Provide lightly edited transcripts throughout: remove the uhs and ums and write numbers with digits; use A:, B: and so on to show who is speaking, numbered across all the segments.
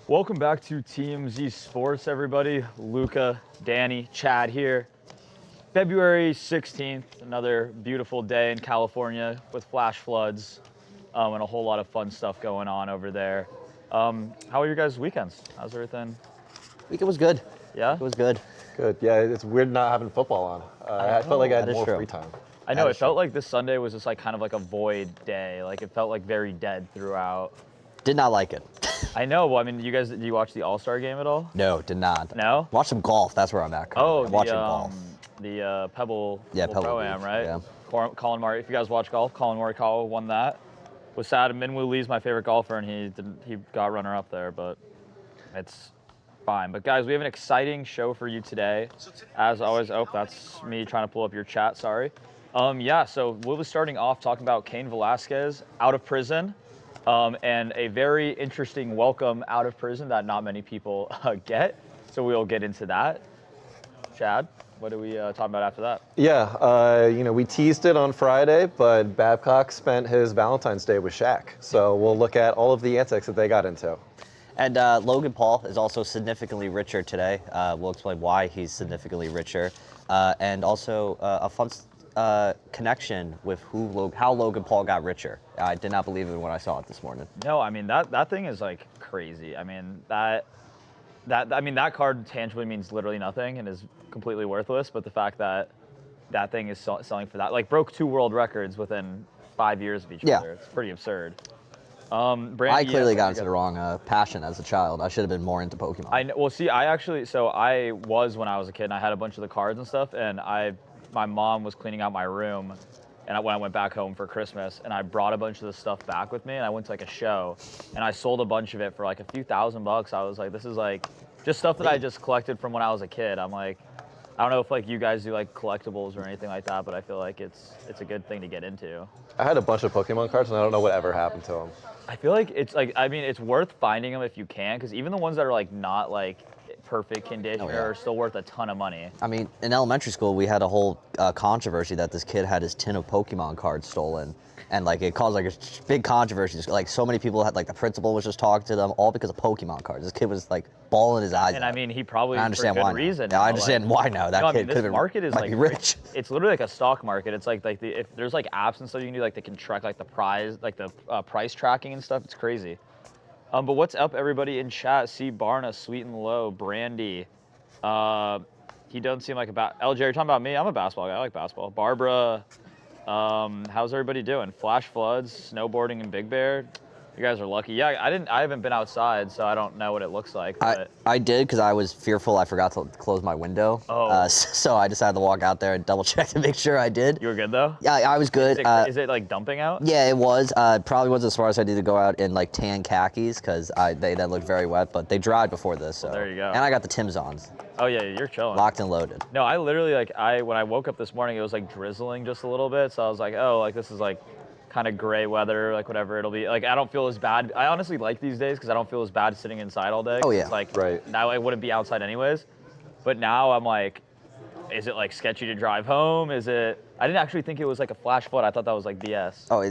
A: Welcome back to TMZ Sports, everybody. Luca, Danny, Chad here. February 16th, another beautiful day in California with flash floods and a whole lot of fun stuff going on over there. How are your guys' weekends? How's everything?
B: Weekend was good.
A: Yeah?
B: It was good.
C: Good. Yeah, it's weird not having football on. I felt like I had more free time.
A: I know, it felt like this Sunday was just like kind of like a void day. Like it felt like very dead throughout.
B: Did not like it.
A: I know. Well, I mean, did you watch the All-Star game at all?
B: No, did not.
A: No?
B: Watch some golf. That's where I'm at.
A: Oh,
B: watching golf.
A: The Pebble
B: Pebble
A: Pro-Am,
B: Beach,
A: right?
B: Yeah.
A: Colin Murray. If you guys watch golf, Colin Morikawa won that. Was sad. Minwoo Lee's my favorite golfer, and he got runner-up there, but it's fine. But guys, we have an exciting show for you today. As always, that's me trying to pull up your chat. Sorry. So we'll be starting off talking about Kane Velasquez out of prison. And a very interesting welcome out of prison that not many people get. So we'll get into that. Chad, what are we talking about after that?
C: Yeah, we teased it on Friday, but Babcock spent his Valentine's Day with Shaq. So we'll look at all of the antics that they got into.
B: And Logan Paul is also significantly richer today. We'll explain why he's significantly richer. And also a fun connection with how Logan Paul got richer. I did not believe it when I saw it this morning.
A: No, I mean that thing is like crazy. I mean that card tangibly means literally nothing and is completely worthless. But the fact that that thing is selling for that, like, broke 2 world records within 5 years of each other. It's pretty absurd. Brandy,
B: I clearly got into the wrong passion as a child. I should have been more into Pokemon.
A: I know. Well, see, I was when I was a kid, and I had a bunch of the cards and stuff, and my mom was cleaning out my room, and when I went back home for Christmas, and I brought a bunch of the stuff back with me, and I went to like a show, and I sold a bunch of it for like a few $1,000s. I was like, this is like just stuff that I just collected from when I was a kid. I'm like, I don't know if like you guys do like collectibles or anything like that, but I feel like it's a good thing to get into.
C: I had a bunch of Pokemon cards, and I don't know whatever happened to them.
A: I feel like it's worth finding them if you can, because even the ones that are like not like perfect condition are still worth a ton of money.
B: I mean, in elementary school, we had a whole controversy that this kid had his tin of Pokemon cards stolen. And like it caused like a big controversy. Like so many people had, like the principal was just talking to them all because of Pokemon cards. This kid was like bawling his eyes out.
A: And I mean, he probably,
B: I understand
A: for
B: why
A: good reason.
B: Yeah, I understand why now. That kid could have been
A: market is
B: might
A: like
B: be rich.
A: It's literally like a stock market. It's like if there's like apps and stuff you can do, like they can track like the price, like the price tracking and stuff. It's crazy. But what's up, everybody in chat? See Barna, Sweet and Low, Brandy. He doesn't seem like LJ, you're talking about me? I'm a basketball guy. I like basketball. Barbara. How's everybody doing? Flash floods, snowboarding in Big Bear. You guys are lucky. Yeah, I haven't been outside, so I don't know what it looks like. But
B: I did because I was fearful I forgot to close my window.
A: Oh.
B: So I decided to walk out there and double check to make sure I did.
A: You were good though?
B: Yeah, I was good.
A: Is it like dumping out?
B: Yeah, it was. Probably wasn't as far as I did to go out in like tan khakis because they looked very wet, but they dried before this. So.
A: Well, there you go.
B: And I got the Tim's ons.
A: Oh yeah, you're chilling.
B: Locked and loaded.
A: No, I literally when I woke up this morning, it was like drizzling just a little bit. So I was like, oh, like this is like kind of gray weather, like whatever it'll be. Like I don't feel as bad. I honestly like these days because I don't feel as bad sitting inside all day.
B: Oh yeah.
A: It's like
C: right.
A: Now I wouldn't be outside anyways. But now I'm like, is it like sketchy to drive home? Is it? I didn't actually think it was like a flash flood. I thought that was like BS.
B: Oh,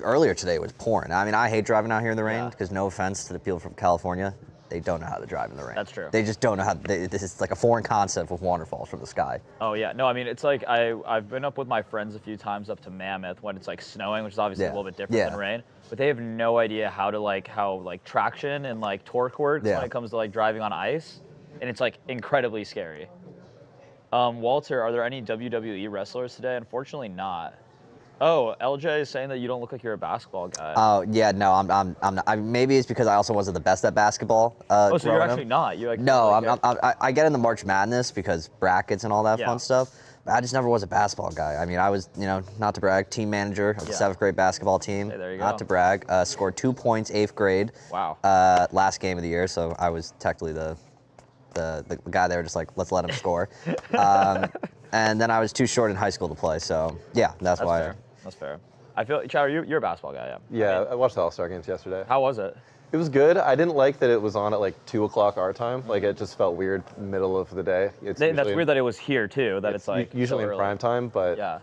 B: earlier today it was pouring. I mean, I hate driving out here in the rain because no offense to the people from California, they don't know how to drive in the rain.
A: That's true.
B: They just don't know how. This is like a foreign concept with waterfalls from the sky.
A: Oh yeah, no, I mean it's like I've been up with my friends a few times up to Mammoth when it's like snowing, which is obviously a little bit different than rain. But they have no idea how traction and like torque works when it comes to like driving on ice, and it's like incredibly scary. Walter, are there any WWE wrestlers today? Unfortunately, not. Oh, LJ is saying that you don't look like you're a basketball guy.
B: Oh yeah, no, I'm not. Maybe it's because I also wasn't the best at basketball.
A: Oh, so you're actually not. You like?
B: No, I get into March Madness because brackets and all that fun stuff. But I just never was a basketball guy. I mean, I was, not to brag, team manager of the 7th grade basketball team.
A: Hey, there you go.
B: Not to brag. Scored 2 points, 8th grade.
A: Wow.
B: Last game of the year, so I was technically the guy there, just like, let's let him score. And then I was too short in high school to play, so yeah, that's why.
A: Fair. That's fair. I feel, Chad, you're a basketball guy, yeah.
C: Yeah, I watched the All-Star games yesterday.
A: How was it?
C: It It was good. I didn't like that it was on at like 2 o'clock our time. Like it just felt weird, middle of the day.
A: That's weird that it was here too. That it's like
C: usually
A: so
C: in
A: early.
C: prime time, but
A: Yeah.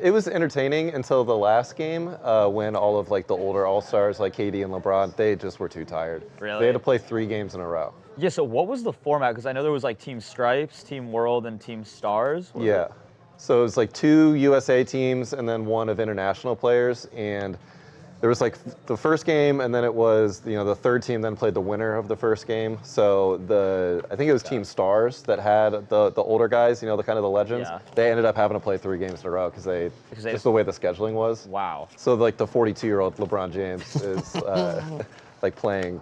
C: it was entertaining until the last game when all of like the older All Stars like KD and LeBron, they just were too tired.
A: Really?
C: They had to play 3 games in a row.
A: Yeah. So what was the format? Because I know there was like Team Stripes, Team World, and Team Stars. What was
C: Yeah.
A: it?
C: So it was like 2 USA teams and then 1 of international players. And there was like the first game, and then it was, the 3rd team then played the winner of the first game. So I think it was Team Stars that had the older guys, the kind of the legends.
A: Yeah.
C: They ended up having to play 3 games in a row because just the way the scheduling was.
A: Wow.
C: So like the 42-year-old LeBron James is like playing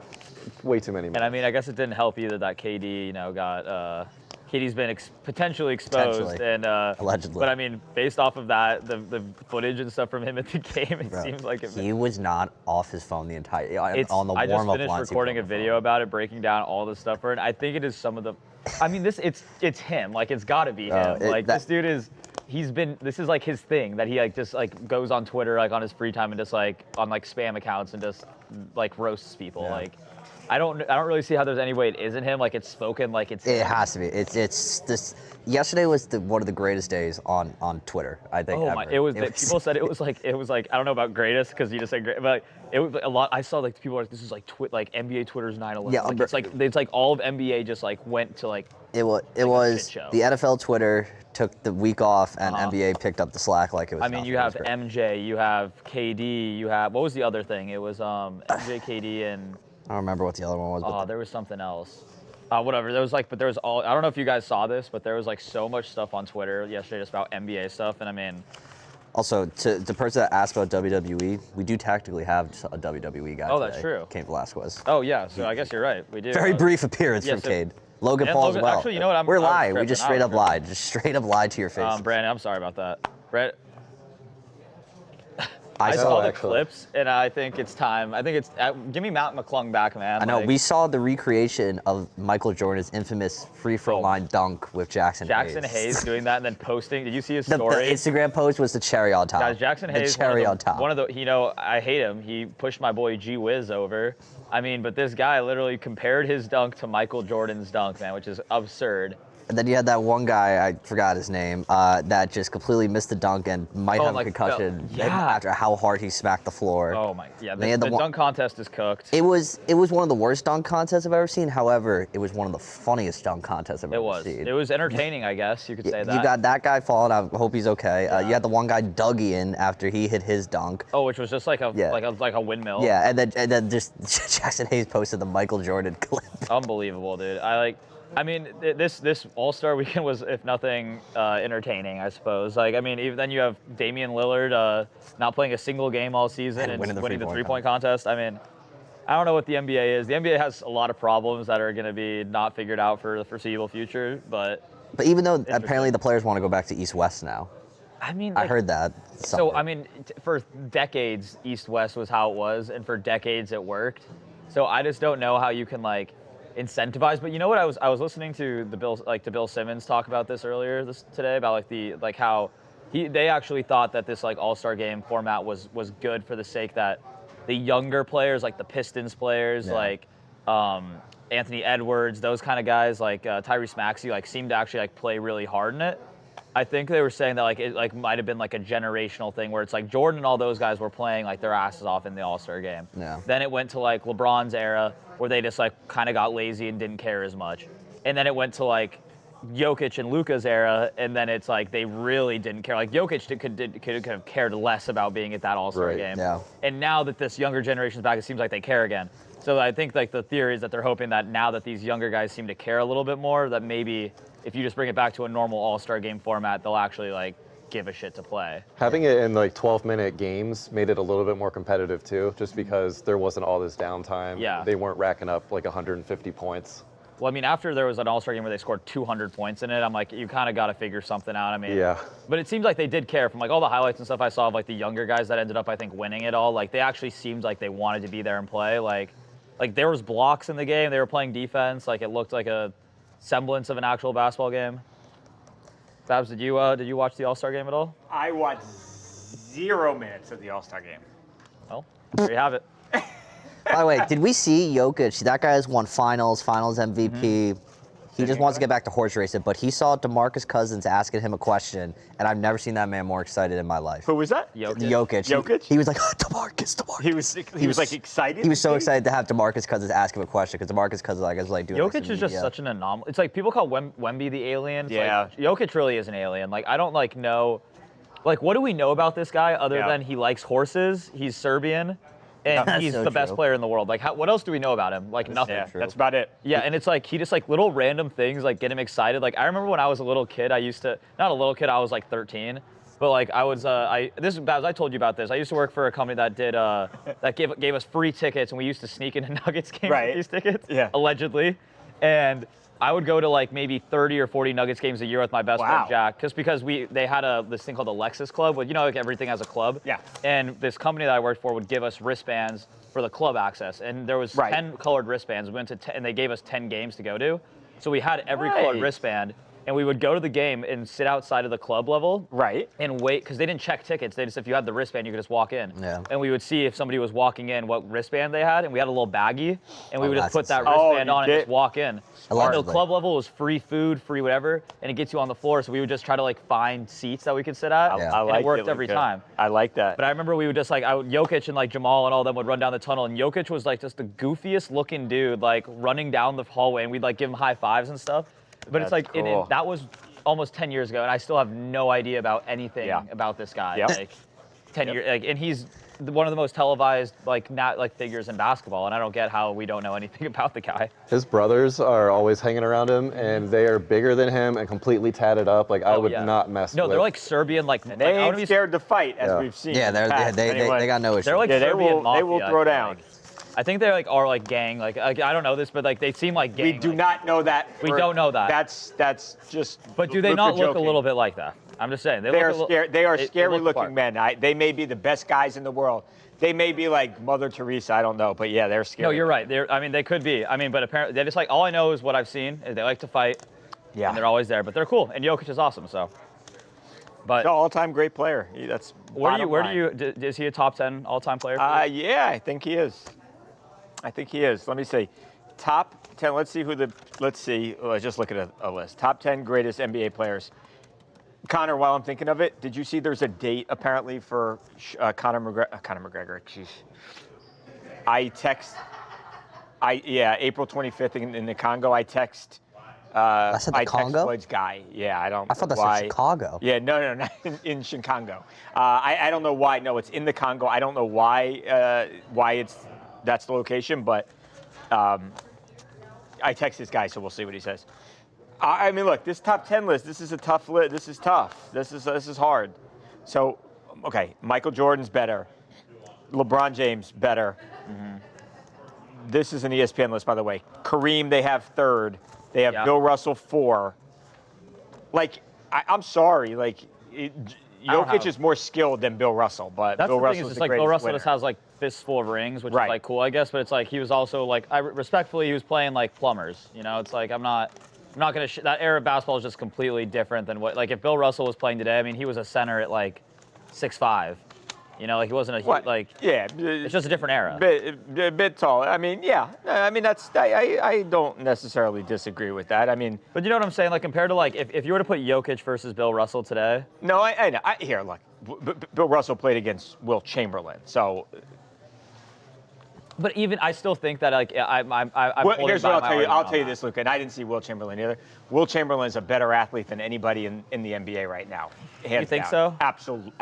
C: way too many minutes.
A: And I mean, I guess it didn't help either that KD, got. KD's been potentially exposed,
B: Potentially.
A: and
B: Allegedly.
A: But I mean, based off of that, the footage and stuff from him at the game, it seems like
B: he was not off his phone the entire on the
A: I just
B: warm-up
A: finished
B: lines.
A: recording a video about it, breaking down all the stuff for it. I think it is some of the. I mean, it's him. Like it's got to be him. This dude is. This is like his thing that he like just like goes on Twitter like on his free time and just like on like spam accounts and just like roasts people like. I don't really see how there's any way it isn't him. Like it's spoken like it's.
B: It
A: him.
B: has to be. It's this. Yesterday was one of the greatest days on Twitter. I think.
A: Oh
B: ever.
A: my! People said it was like I don't know about greatest because you just said great, but like, it was a lot. I saw like people were like this is like NBA Twitter's 9/11.
B: Yeah,
A: like, it's like all of NBA just like went to like.
B: It was
A: shit show.
B: the NFL Twitter took the week off and NBA picked up the slack like it was.
A: I mean, you have MJ, you have KD, you have what was the other thing? It was MJ, KD, and.
B: I don't remember what the other one was.
A: Oh, there was something else. Whatever. There was like, but there was all. I don't know if you guys saw this, but there was like so much stuff on Twitter yesterday just about NBA stuff, and I mean.
B: Also, to the person that asked about WWE, we do tactically have a WWE guy.
A: Oh, that's
B: today,
A: true.
B: Kane Velasquez.
A: Oh yeah, so I guess you're right. We do.
B: Very brief appearance
A: yeah,
B: from
A: so-
B: Kane. Logan
A: and
B: Paul as
A: Logan-
B: well.
A: actually, you know what?
B: We're
A: I was
B: lying. We
A: tripping.
B: just
A: I
B: straight
A: was
B: up lied. Just straight up lied to your face.
A: Brandon, I'm sorry about that. Brett,
B: I
A: I
B: saw
A: saw
B: it.
A: the
C: actually.
A: clips, and I think it's time. I think it's give me Matt McClung back, man.
B: I know.
A: Like,
B: We saw the recreation of Michael Jordan's infamous free throw line dunk with Jackson
A: Hayes doing that and then posting. Did you see his
B: The
A: story?
B: Instagram post was the cherry on top.
A: Guys, Jackson Hayes,
B: the cherry on top.
A: one of the, I hate him. He pushed my boy G Wiz over. I mean, but this guy literally compared his dunk to Michael Jordan's dunk, man, which is absurd.
B: And then you had that one guy, I forgot his name, that just completely missed the dunk and might have a concussion after how hard he smacked the floor.
A: Oh my, yeah,
B: They had
A: the dunk contest is cooked.
B: It was one of the worst dunk contests I've ever seen. However, it was one of the funniest dunk contests I've ever seen.
A: It was entertaining, I guess you could say that.
B: You got that guy falling. I hope he's okay. You had the one guy dug in after he hit his dunk.
A: Oh, which was just like a windmill.
B: Yeah, and then just Jackson Hayes posted the Michael Jordan clip.
A: Unbelievable, dude. I mean, this All-Star weekend was, if nothing, entertaining, I suppose. Like, I mean, even then you have Damian Lillard not playing a single game all season and winning the three-point contest. I mean, I don't know what the NBA is. The NBA has a lot of problems that are going to be not figured out for the foreseeable future, but
B: even though apparently the players want to go back to East-West now.
A: I mean,
B: I heard that.
A: So, I mean, for decades, East-West was how it was, and for decades it worked. So I just don't know how you can, like, incentivize. But you know what? I was listening to Bill Simmons talk about this earlier today about how they actually thought that this like All-Star game format was good for the sake that the younger players, like the Pistons players, like Anthony Edwards, those kind of guys, like Tyrese Maxey, like seemed to actually like play really hard in it. I think they were saying that like it like might have been like a generational thing where it's like Jordan and all those guys were playing like their asses off in the All-Star game.
B: Yeah.
A: Then it went to like LeBron's era where they just like kind of got lazy and didn't care as much. And then it went to like Jokic and Luka's era, and then it's like they really didn't care. Like Jokic could have cared less about being at that All-Star game.
B: Yeah.
A: And now that this younger generation's back, it seems like they care again. So I think like the theory is that they're hoping that now that these younger guys seem to care a little bit more, that maybe if you just bring it back to a normal All-Star game format, they'll actually like give a shit to play.
C: Having it in like 12-minute games made it a little bit more competitive too, just because there wasn't all this downtime.
A: Yeah.
C: They weren't racking up like 150 points.
A: Well, I mean, after there was an All-Star game where they scored 200 points in it, I'm like, you kind of got to figure something out. I mean,
C: Yeah.
A: But it seems like they did care from like all the highlights and stuff I saw of like the younger guys that ended up, I think, winning it all. Like they actually seemed like they wanted to be there and play. Like there was blocks in the game. They were playing defense. Like it looked like a semblance of an actual basketball game. Babs, did you watch the All-Star game at all?
D: I watched 0 minutes of the All-Star game.
A: Well, there you have it.
B: I By the way, did we see Jokic? That guy has won finals MVP. He just wants to get back to horse racing, but he saw DeMarcus Cousins asking him a question, and I've never seen that man more excited in my life.
D: Who was that?
B: Jokic. He was like, oh, DeMarcus.
D: He was like excited.
B: He was so excited to have DeMarcus Cousins ask him a question because DeMarcus Cousins, I guess, like doing.
A: Jokic is just such an anomaly. It's like people call Wemby the alien. It's like, Jokic really is an alien. Like I don't like know, like what do we know about this guy other than he likes horses? He's Serbian. And he's the best player in the world. Like, what else do we know about him? Like, nothing.
D: Yeah, that's about it.
A: Yeah, and it's like, he just, like, little random things, like, get him excited. Like, I remember when I was a little kid, I was, like, 13. But, like, as I told you about this, I used to work for a company that did, that gave us free tickets, and we used to sneak into Nuggets games with these tickets, allegedly. And I would go to, like, maybe 30 or 40 Nuggets games a year with my best friend, Jack, just because they had this thing called the Lexus Club, where, you know, like, everything has a club. Yeah. And this company that I worked for would give us wristbands for the club access. And there was 10 colored wristbands. We went to and they gave us 10 games to go to. So we had every colored wristband. And we would go to the game and sit outside of the club level. And wait, because they didn't check tickets. They just, if you had the wristband, you could just walk in. Yeah. And we would see if somebody was walking in, what wristband they had. And we had a little baggie. And we would just put that wristband on and just walk in. And the club level was free food, free whatever. And it gets you on the floor. So we would just try to like find seats that we could sit at. And it worked every time.
D: I like that.
A: But I remember we would just like, Jokic and like Jamal and all them would run down the tunnel. And Jokic was like just the goofiest looking dude, like running down the hallway. And we'd like give him high fives and stuff. But it's like, that was almost 10 years ago, and I still have no idea about anything about this guy. Like 10 years, like, and he's one of the most televised figures in basketball, and I don't get how we don't know anything about the guy.
C: His brothers are always hanging around him, and they are bigger than him and completely tatted up. Like I would not mess with.
A: No, they're like Serbian, like
D: and they ain't scared to fight, as we've seen.
B: Yeah, they got no issue.
A: They're like Serbian mafia,
D: they will throw down.
A: I think they are like gang. Like I don't know this, but like they seem like gang.
D: We do not know that.
A: We don't know that.
D: That's just.
A: But do they not look a little bit like that? I'm just saying.
D: They are scary-looking men. They may be the best guys in the world. They may be like Mother Teresa. I don't know, but yeah, they're scary.
A: No, you're right. They could be. I mean, but apparently they're just like, all I know is what I've seen is they like to fight. Yeah. And they're always there, but they're cool. And Jokic is awesome. So. But
D: all-time great player. That's.
A: Is he a top 10 all-time player?
D: Yeah, I think he is. Let me see. Top 10. Let's just look at a list. Top 10 greatest NBA players. Connor, while I'm thinking of it, did you see there's a date apparently for Conor McGregor? Jeez. April 25th in the Congo. I text Floyd's guy. Yeah, I don't.
B: I thought that's in Chicago.
D: Yeah, no, not in Chicago. I don't know why. No, it's in the Congo. I don't know why that's the location, but I text this guy, so we'll see what he says. I mean, look, this top 10 list, this is a tough list. This is tough. This is hard. So, okay, Michael Jordan's better. LeBron James, better. Mm-hmm. This is an ESPN list, by the way. Kareem, they have third. They have Bill Russell, 4. Like, I'm sorry. Like, Jokic is more skilled than Bill Russell, but
A: that's
D: Bill
A: the thing. Is
D: the
A: like Bill Russell
D: winner.
A: just has like fistful of rings, which is like cool, I guess. But it's like he was also like, respectfully, he was playing like plumbers. You know, it's like I'm not gonna. That era of basketball is just completely different than what. Like if Bill Russell was playing today, I mean, he was a center at like 6'5". You know, like he wasn't it's just a different era.
D: A bit tall. I mean, yeah. I mean, I don't necessarily disagree with that. I mean,
A: but you know what I'm saying? Like compared to like if you were to put Jokic versus Bill Russell today.
D: No, I know. Here, look. Bill Russell played against Will Chamberlain, so.
A: But even I still think that like I'm
D: here's what I'll tell you. I'll tell you this, Luke, and I didn't see Will Chamberlain either. Will Chamberlain is a better athlete than anybody in the NBA right now. Hands
A: you think
D: down.
A: so?
D: Absolutely.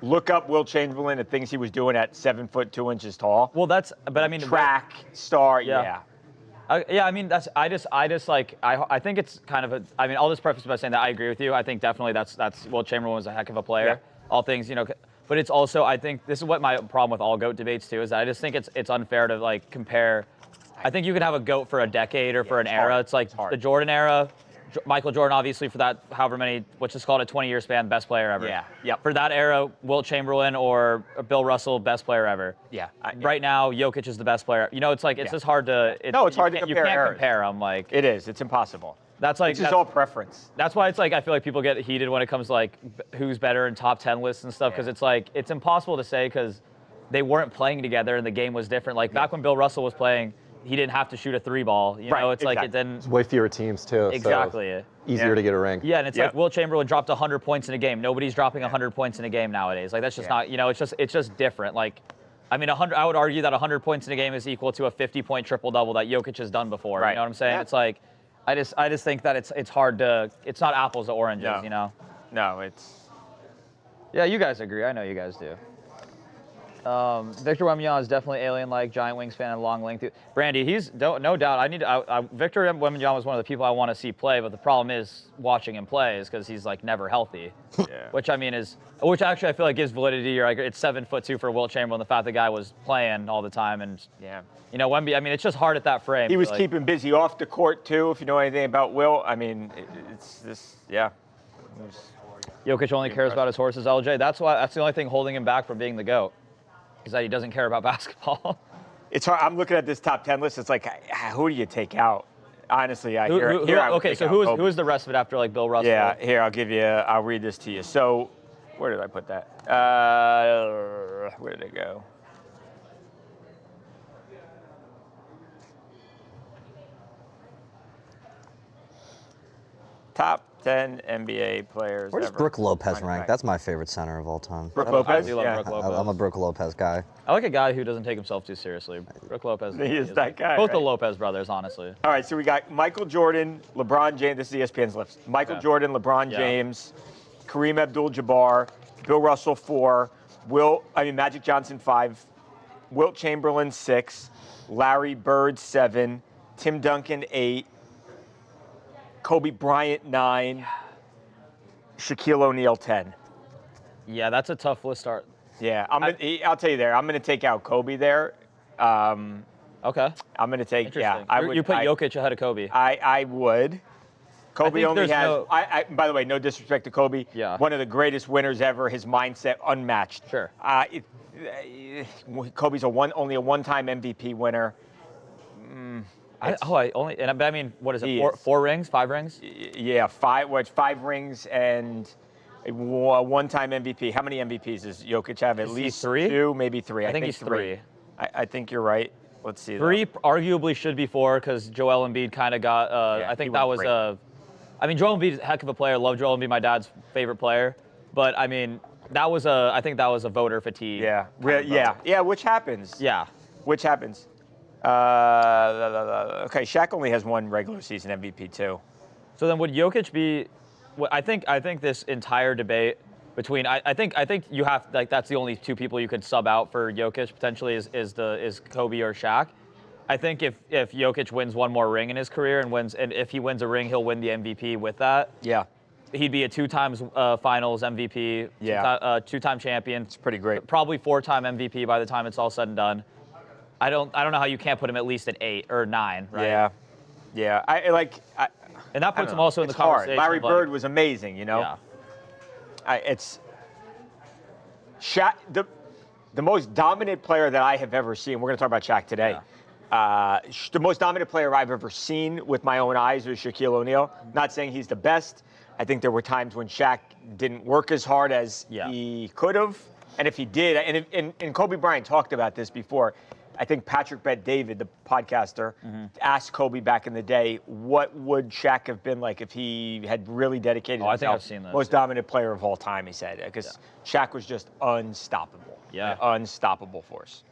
D: Look up Will Chamberlain and things he was doing at 7 foot 2 inches tall.
A: Well, but I mean
D: track star, yeah.
A: I mean I think it's kind of I mean I'll just preface by saying that I agree with you. I think definitely that's Will Chamberlain was a heck of a player. Yeah. All things, you know, but it's also I think this is what my problem with all GOAT debates too is that I just think it's unfair to like compare. I think you can have a GOAT for a decade or for an era. It's like the Jordan era. Michael Jordan, obviously, for that however many, what's just called a 20-year span, best player ever. Yeah. Yep. For that era, Wilt Chamberlain or Bill Russell, best player ever. Yeah. Right now, Jokic is the best player. You know, it's like it's just hard to.
D: It's hard to compare.
A: You can't compare them. Like
D: it is. It's impossible.
A: That's like
D: it's all preference.
A: That's why it's like I feel like people get heated when it comes to like who's better in top 10 lists and stuff because it's like it's impossible to say because they weren't playing together and the game was different. Like back when Bill Russell was playing, he didn't have to shoot a 3-ball. You know, it's like it didn't.
C: It's way fewer teams too.
A: Exactly.
C: So easier to get a ring.
A: Yeah, and it's like Wilt Chamberlain dropped 100 points in a game. Nobody's dropping 100 points in a game nowadays. Like that's just not. You know, it's just different. Like, I mean, 100. I would argue that 100 points in a game is equal to a 50-point triple-double that Jokic has done before.
D: Right.
A: You know what I'm saying? It's like, I just think that it's hard to. It's not apples to oranges. You know.
D: No, it's.
A: Yeah, you guys agree. I know you guys do. Victor Wembanyama is definitely alien-like, giant wingspan and long length. Brandy, he's no doubt. Victor Wembanyama is one of the people I want to see play, but the problem is watching him play is because he's like never healthy.
D: Yeah.
A: Which actually I feel like gives validity. Or like it's 7'2" for Wilt Chamberlain. The fact the guy was playing all the time and you know Wemby. I mean, it's just hard at that frame.
D: He was keeping busy off the court too. If you know anything about Wilt, I mean, it's this. Yeah.
A: Jokic only cares about his horses, LJ. That's the only thing holding him back from being the GOAT. Is that he doesn't care about basketball.
D: It's hard. I'm looking at this top 10 list. It's like, who do you take out? Honestly,
A: who is the rest of it after like Bill Russell?
D: Yeah, here I'll read this to you. So, where did I put that? Where did it go? Top 10 NBA players.
B: Where's
D: ever.
B: Brook Lopez ranked? That's my favorite center of all time.
D: Brook Lopez?
A: I do love Brook Lopez.
B: I'm a Brook Lopez guy.
A: I like a guy who doesn't take himself too seriously. Brook Lopez.
D: He is that guy.
A: Both
D: right?
A: the Lopez brothers, honestly.
D: All right, so we got Michael Jordan, LeBron James. This is ESPN's list. Michael Jordan, LeBron James, Kareem Abdul-Jabbar, Bill Russell 4, Magic Johnson 5, Wilt Chamberlain 6, Larry Bird 7, Tim Duncan 8, Kobe Bryant 9, Shaquille O'Neal 10.
A: Yeah, that's a tough list start.
D: Yeah, I'll tell you there. I'm going to take out Kobe there.
A: Okay.
D: I'm going to take,
A: You put Jokic ahead of Kobe.
D: I would. Kobe only has, by the way, no disrespect to Kobe.
A: Yeah.
D: One of the greatest winners ever. His mindset unmatched.
A: Sure.
D: Kobe's only a one-time MVP winner.
A: I mean, what is it? Four rings? 5 rings?
D: Yeah, 5 rings and a one-time MVP. How many MVPs does Jokic have? At least
A: 3?
D: 2, maybe 3.
A: I think he's 3.
D: I think you're right. Let's see.
A: 3 arguably should be 4 because Joel Embiid kind of got. I think that was a. I mean, Joel Embiid is a heck of a player. Love Joel Embiid, my dad's favorite player. But I mean, I think that was a voter fatigue.
D: Yeah. Which happens.
A: Yeah.
D: Which happens. Okay, Shaq only has 1 regular season MVP too.
A: So then, would Jokic be? I think this entire debate between I think you have like that's the only 2 people you could sub out for Jokic potentially is Kobe or Shaq. I think if Jokic wins 1 more ring in his career and if he wins a ring, he'll win the MVP with that.
D: Yeah.
A: He'd be a 2-time Finals MVP.
D: Yeah.
A: 2-time champion.
D: It's pretty great.
A: Probably 4-time MVP by the time it's all said and done. I don't know how you can't put him at least at 8 or 9, right?
D: Yeah.
A: And that puts him also in the conversation.
D: Larry Bird was amazing, you know.
A: Yeah.
D: It's Shaq, the most dominant player that I have ever seen. We're going to talk about Shaq today.
A: Yeah.
D: The most dominant player I've ever seen with my own eyes was Shaquille O'Neal. Not saying he's the best. I think there were times when Shaq didn't work as hard as he could have. And if he did, and Kobe Bryant talked about this before, I think Patrick Bet-David, the podcaster, asked Kobe back in the day, what would Shaq have been like if he had really dedicated himself?
A: I think I've seen that.
D: Most dominant player of all time, he said, because Shaq was just unstoppable.
A: Yeah.
D: An unstoppable force.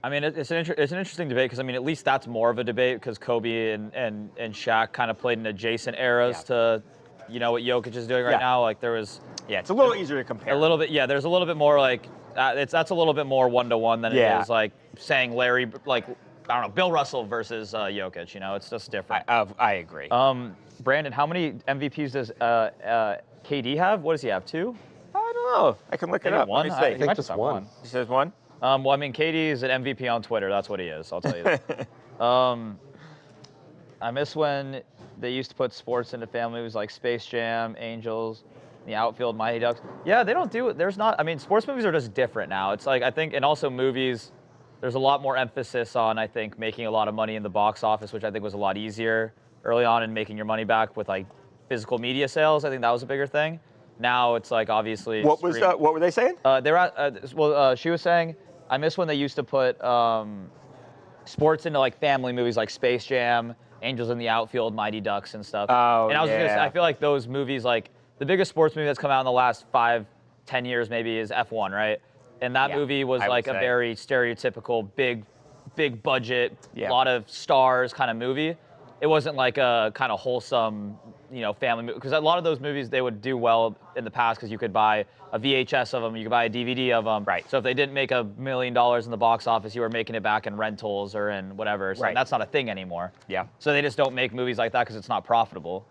A: I mean, it's an interesting debate because, I mean, at least that's more of a debate because Kobe and Shaq kind of played in adjacent eras to, you know, what Jokic is doing right now. Like, there was...
D: Yeah, it's a little easier to compare.
A: A little bit, yeah. There's a little bit more, like... that's a little bit more one-to-one than it is, like, saying Larry... Like, I don't know, Bill Russell versus Jokic, you know? It's just different.
D: I agree.
A: Brandon, how many MVPs does KD have? What does he have, 2?
D: I don't know. I can look it up.
A: 1?
C: I think just 1.
D: He says 1?
A: Well, I mean, KD is an MVP on Twitter. That's what he is. I'll tell you that. I miss when they used to put sports into family movies like Space Jam, Angels, the outfield, Mighty Ducks. Yeah, they don't do it. There's not. I mean, sports movies are just different now. It's like I think, and also movies. There's a lot more emphasis on I think making a lot of money in the box office, which I think was a lot easier early on in making your money back with like physical media sales. I think that was a bigger thing. Now it's like obviously.
D: What were they saying?
A: She was saying. I miss when they used to put sports into like family movies like Space Jam, Angels in the Outfield, Mighty Ducks, and stuff.
D: Oh,
A: and I was
D: yeah.
A: just, I feel like those movies, like the biggest sports movie that's come out in the last 5-10 years maybe is F1, right? And that movie was
D: I would
A: like a
D: say.
A: very stereotypical big budget,
D: Yeah.
A: lot of stars kind of movie. It wasn't like a kind of wholesome, family movie. Because a lot of those movies, they would do well in the past because you could buy a VHS of them, you could buy a DVD of them.
D: Right.
A: So if they didn't make $1 million in the box office, you were making it back in rentals or in whatever. So
D: Right.
A: that's not a thing anymore.
D: Yeah.
A: So they just don't make movies like that because it's not profitable.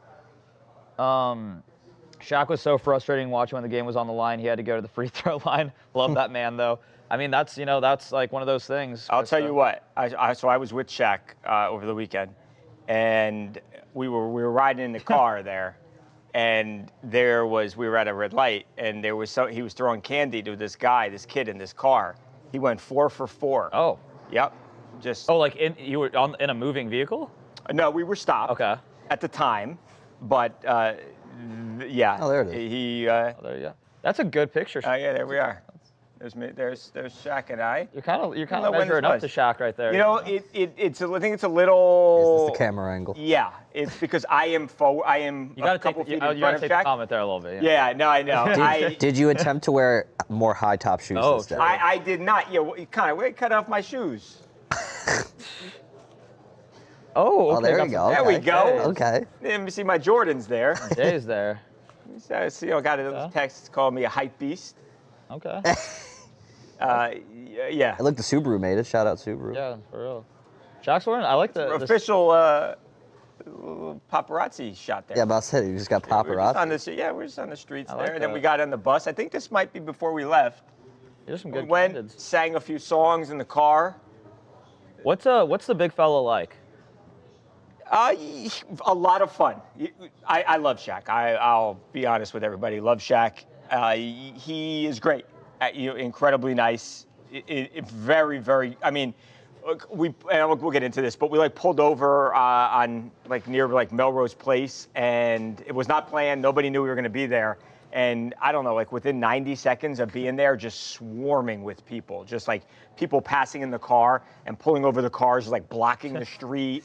A: Shaq was so frustrating watching when the game was on the line. He had to go to the free throw line. Love that man, though. I mean, that's like one of those things.
D: I'll tell you what. So I was with Shaq over the weekend, and we were riding in the car there, and we were at a red light, and he was throwing candy to this kid in this car. He went 4 for 4.
A: Oh.
D: Yep. Just.
A: Oh, like you were in a moving vehicle?
D: No, we were stopped.
A: Okay.
D: At the time, but yeah.
B: Oh, there it is.
A: Oh, there you go. That's a good picture.
D: Yeah, there we are. There's me. There's Shaq and I.
A: You're kind of
D: know when
A: measuring
D: this
A: up to
D: was.
A: Shaq right there.
D: You know, I think it's a little.
B: Is this the camera angle?
D: Yeah, it's because I am
A: you got
D: a couple feet in
A: you
D: front
A: gotta
D: of
A: take the
D: Shaq.
A: comment there a little bit.
D: Yeah, no, I know.
B: Did you attempt to wear more high top shoes
A: Oh,
B: instead?
D: I did not. Yeah, cut off my shoes.
A: Oh, okay.
B: there
A: got
B: you
A: some-
B: go.
D: There we
B: Okay.
D: go.
B: Okay.
D: Let me see my Jordans there.
A: Jay's there.
D: So, see, I got a text called me a hype beast.
A: Okay.
D: Yeah.
B: I look, the Subaru made it. Shout out Subaru.
A: Yeah, for real. Shaq's wearing. I like the
D: Official paparazzi shot there.
B: Yeah, but I said you just got
D: We're
B: paparazzi.
D: just on the streets
A: I
D: there,
A: like
D: and then
A: that.
D: we got on the bus. I think this might be before we left.
A: There's some
D: We
A: good
D: went,
A: candids.
D: sang a few songs in the car.
A: What's the big fella like?
D: A lot of fun. I love Shaq. I'll be honest with everybody. Love Shaq. He is great. Incredibly nice. Very, very. I mean, we'll get into this, but we pulled over on near Melrose Place, and it was not planned. Nobody knew we were going to be there. And I don't know, within 90 seconds of being there, just swarming with people, just people passing in the car and pulling over the cars, blocking the street,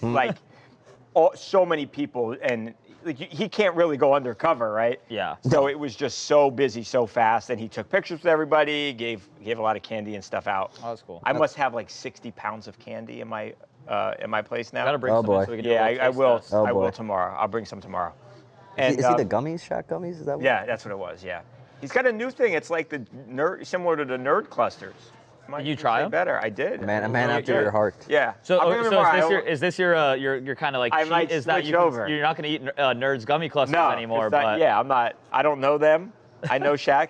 D: so many people, and he can't really go undercover, right?
A: Yeah.
D: So it was just so busy, so fast, and he took pictures with everybody, gave a lot of candy and stuff out.
A: Oh, that's cool.
D: I must have 60 pounds of candy in my place now.
A: Gotta bring
B: Oh,
A: some in
B: boy.
A: so we can do
D: Yeah,
A: a little
D: I
A: taste
D: will.
A: test.
B: Oh,
D: I
B: boy.
D: will tomorrow. I'll bring some tomorrow.
B: Is he the gummies, Shaq gummies? Is that what?
D: Yeah, that's what it was. Yeah, he's got a new thing. It's like the nerd, similar to the nerd clusters.
A: Did you try
D: say
A: them?
D: Better. I did.
B: A man
D: Really
B: after
D: good.
B: your heart.
D: Yeah.
A: So,
D: I'll bring them tomorrow.
A: is this your kind of
D: I
A: cheat?
D: might
A: Is that
D: switch over.
A: You're not going to eat Nerds gummy clusters
D: no
A: anymore?
D: it's not-
A: But
D: yeah, I'm not. I don't know them. I know Shaq,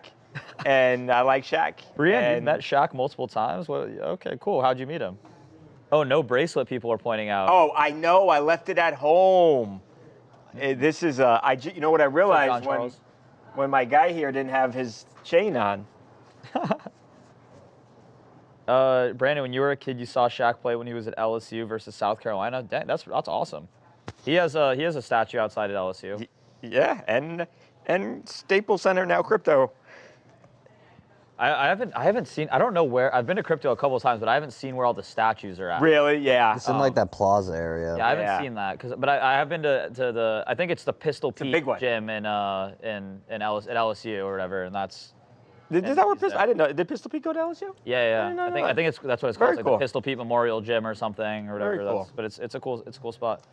D: and I like Shaq.
A: Brienne,
D: and
A: you've met Shaq multiple times. What? Okay, cool. How'd you meet him? Oh, no bracelet. People are pointing out.
D: Oh, I know. I left it at home. This is you know what I
A: John
D: realized
A: Charles.
D: when my guy here didn't have his chain on.
A: Brandon, when you were a kid, you saw Shaq play when he was at LSU versus South Carolina. Dang, that's awesome. He has a statue outside at LSU.
D: Yeah, and Staples Center now crypto.
A: I haven't seen. I don't know where. I've been to crypto a couple of times, but I haven't seen where all the statues are at.
D: Really? Yeah.
B: It's in that plaza area.
A: Yeah, I haven't
D: Yeah.
A: seen that. But I have been to the. I think it's the Pistol
D: a
A: Pete
D: big one.
A: gym at LSU or whatever, and that's.
D: Is that where Pistol? I didn't know. Did Pistol Pete go to LSU?
A: Yeah.
D: didn't know
A: I
D: that.
A: think that's what it's
D: Very
A: called. It's like
D: cool.
A: the Pistol Pete Memorial Gym or something or whatever.
D: Very cool.
A: But it's a cool spot.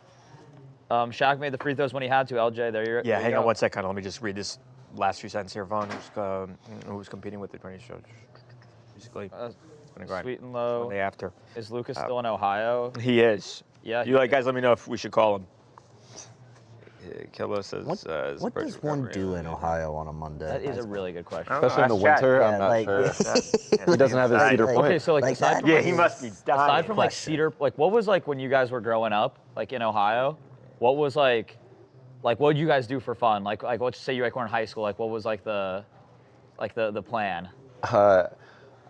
A: Shaq made the free throws when he had to. LJ, there you're.
D: Yeah.
A: there you
D: Hang
A: go.
D: on 1 second. Let me just read this last few sentences here. Vaughn, who's competing with the 20 show. Basically, it's gonna grind.
A: Sweet and low.
D: Day after.
A: Is Lucas still in Ohio?
D: He is.
A: Yeah.
D: You guys? Let me know if we should call him. Killa says.
B: What does one do in Ohio on a Monday?
A: That is a really good question.
C: Especially in the
D: Ask Shaq.
C: winter,
B: Yeah,
C: I'm not
B: like-
C: sure. He doesn't have his Cedar Point.
A: Okay, so
B: Like
A: aside
B: that?
A: from
D: Yeah, he must be dying.
A: aside from
B: question.
A: Cedar, what was when you guys were growing up, in Ohio? What was what would you guys do for fun? Let's say you were in high school. What was the plan?
C: I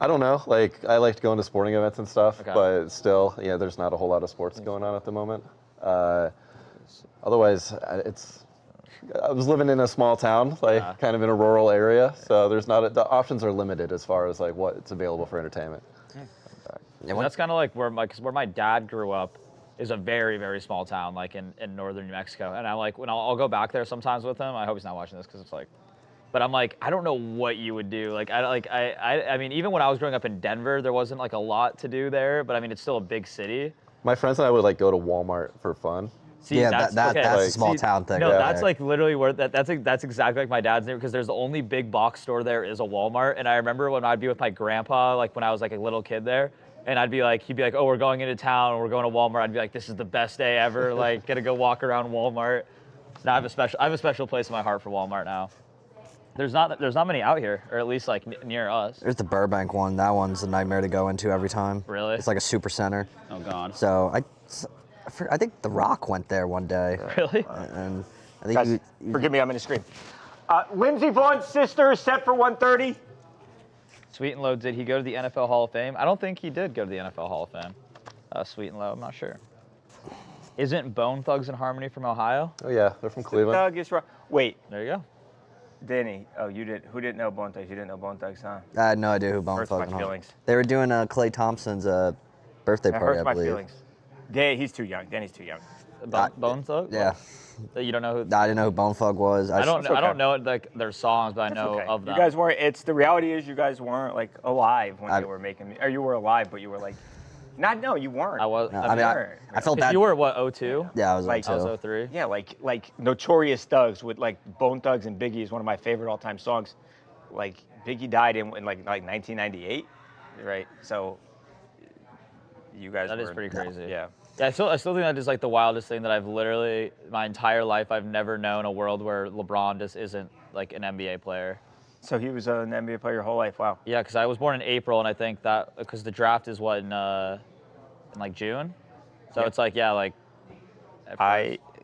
C: don't know. I liked going to sporting events and stuff,
A: Okay.
C: but still, there's not a whole lot of sports going on at the moment. Otherwise, I was living in a small town, kind of in a rural area, so there's not the options are limited as far as what's available for entertainment.
B: Yeah,
A: That's kind of like where my dad grew up is a very, very small town, like in northern New Mexico. And I like when I'll go back there sometimes with him. I hope he's not watching this because it's like, but I'm like, I don't know what you would do. Like I mean, even when I was growing up in Denver, there wasn't like a lot to do there. But I mean, it's still a big city.
C: My friends and I would like go to Walmart for fun.
A: See,
B: yeah,
A: that's
B: that's
A: okay.
B: a small town thing.
A: No,
B: right
A: that's
B: there.
A: like literally where that's exactly like my dad's neighborhood because there's the only big box store there is a Walmart. And I remember when I'd be with my grandpa, like when I was like a little kid there, and he'd be like, oh, we're going into town, we're going to Walmart. I'd be like, this is the best day ever. Like, gonna go walk around Walmart. Now I have a special place in my heart for Walmart now. There's not many out here, or at least like near us.
B: There's the Burbank one. That one's a nightmare to go into every time.
A: Really?
B: It's like a super center.
A: Oh God.
B: So I think The Rock went there one day.
A: Really?
B: And I think
D: Guys, forgive me, I'm going to scream. Lindsey Voughn's sister is set for 130.
A: Sweet and Low, did he go to the NFL Hall of Fame? I don't think he did go to the NFL Hall of Fame. Sweet and Low, I'm not sure. Isn't Bone Thugs and Harmony from Ohio?
C: Oh yeah, they're from Cleveland.
D: Doug is wrong. Wait,
A: There you go.
D: Danny. Oh, you did. Who didn't know Bone Thugs? You didn't know Bone Thugs, huh?
B: I had no idea who Bone
D: Hurts
B: Thugs
D: my
B: and Harmony.
D: feelings.
B: They were doing Klay Thompson's birthday
D: That
B: party,
D: hurts
B: I
D: my
B: believe.
D: feelings. Danny, he's too young. Danny's too young.
A: Bone Thugs?
B: Yeah.
A: You don't know who?
B: I didn't know who Bone Thug was.
A: I don't
D: okay.
A: know like their songs, but I know
D: Okay.
A: of them.
D: You guys weren't. It's the reality is you guys weren't like alive when
B: I-
D: they were making. Or you were alive, but you were like, not. No, you weren't.
A: I was.
B: No,
A: I mean,
B: I felt that.
A: you were what, 02?
B: Yeah, I was
D: like-
B: like,
A: I was 03.
D: Yeah, like Notorious Thugs with like Bone Thugs and Biggie is one of my favorite all-time songs. Like Biggie died in like 1998, right? So you guys.
A: That is
D: were-
A: pretty crazy.
D: Yeah.
A: Yeah, I still think that is like the wildest thing that I've literally my entire life I've never known a world where LeBron just isn't like an NBA player.
D: So he was an NBA player your whole life. Wow.
A: Yeah, because I was born in April, and I think that because the draft is what in like June, so
D: Yeah.
A: it's like like as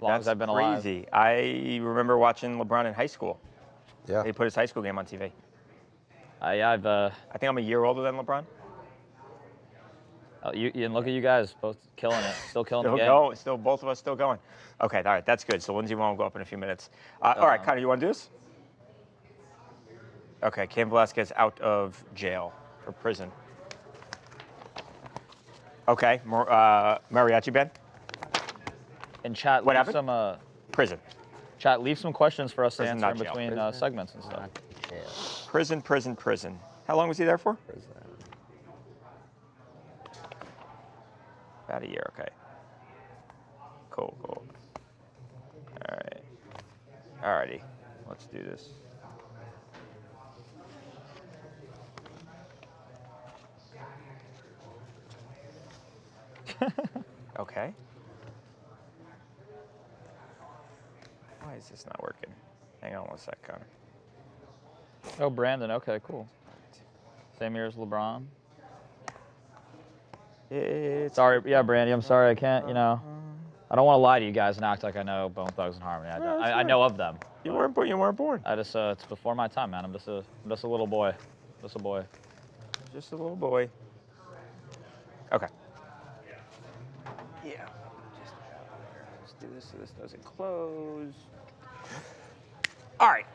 A: long
D: That's
A: as I've been alive.
D: crazy. I remember watching LeBron in high school.
C: Yeah.
D: They put his high school game on TV.
A: Yeah, I've
D: I think I'm a year older than LeBron.
A: and look at you guys both killing it, still killing
D: Still
A: the game.
D: going. Still, both of us still going. Okay, all right, that's good. So Lindsey won't go up in a few minutes. All right, Connor, you want to do this? Okay, Kane Velasquez out of jail or prison. Okay, mariachi band,
A: And chat,
D: What
A: leave
D: happened?
A: some
D: prison,
A: chat, leave some questions for us to
D: Prison,
A: answer
D: not
A: in
D: jail.
A: between segments and stuff.
D: prison. How long was he there for? About a year. Okay. Cool. All right. Alrighty, let's do this. Okay. Why is this not working? Hang on one sec, Connor.
A: Oh, Brandon. Okay, cool. Same year as LeBron.
D: It's
A: Sorry, yeah, Brandy. I'm sorry. I can't. I don't want to lie to you guys and act like I know Bone Thugs and Harmony.
D: No, that's
A: I know of them.
D: You weren't born.
A: I just it's before my time, man. I'm just a little boy. Just a boy.
D: Just a little boy. Okay. Yeah. Let's do this so this doesn't close. All right.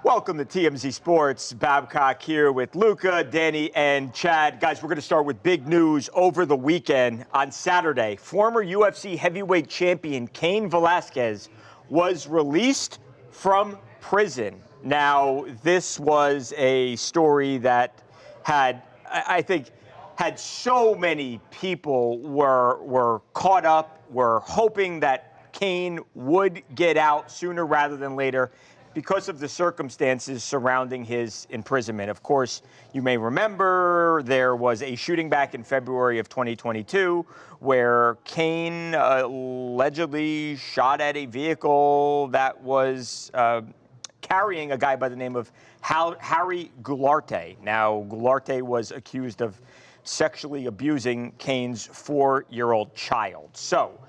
D: Welcome to TMZ Sports. Babcock here with Luca, Danny, and Chad. Guys, we're going to start with big news over the weekend. On Saturday, former UFC heavyweight champion Kane Velasquez was released from prison. Now, this was a story that had so many people were caught up, were hoping that Kane would get out sooner rather than later, because of the circumstances surrounding his imprisonment. Of course, you may remember there was a shooting back in February of 2022 where Kane allegedly shot at a vehicle that was carrying a guy by the name of Harry Goularte. Now, Goularte was accused of sexually abusing Kane's 4-year-old child. So,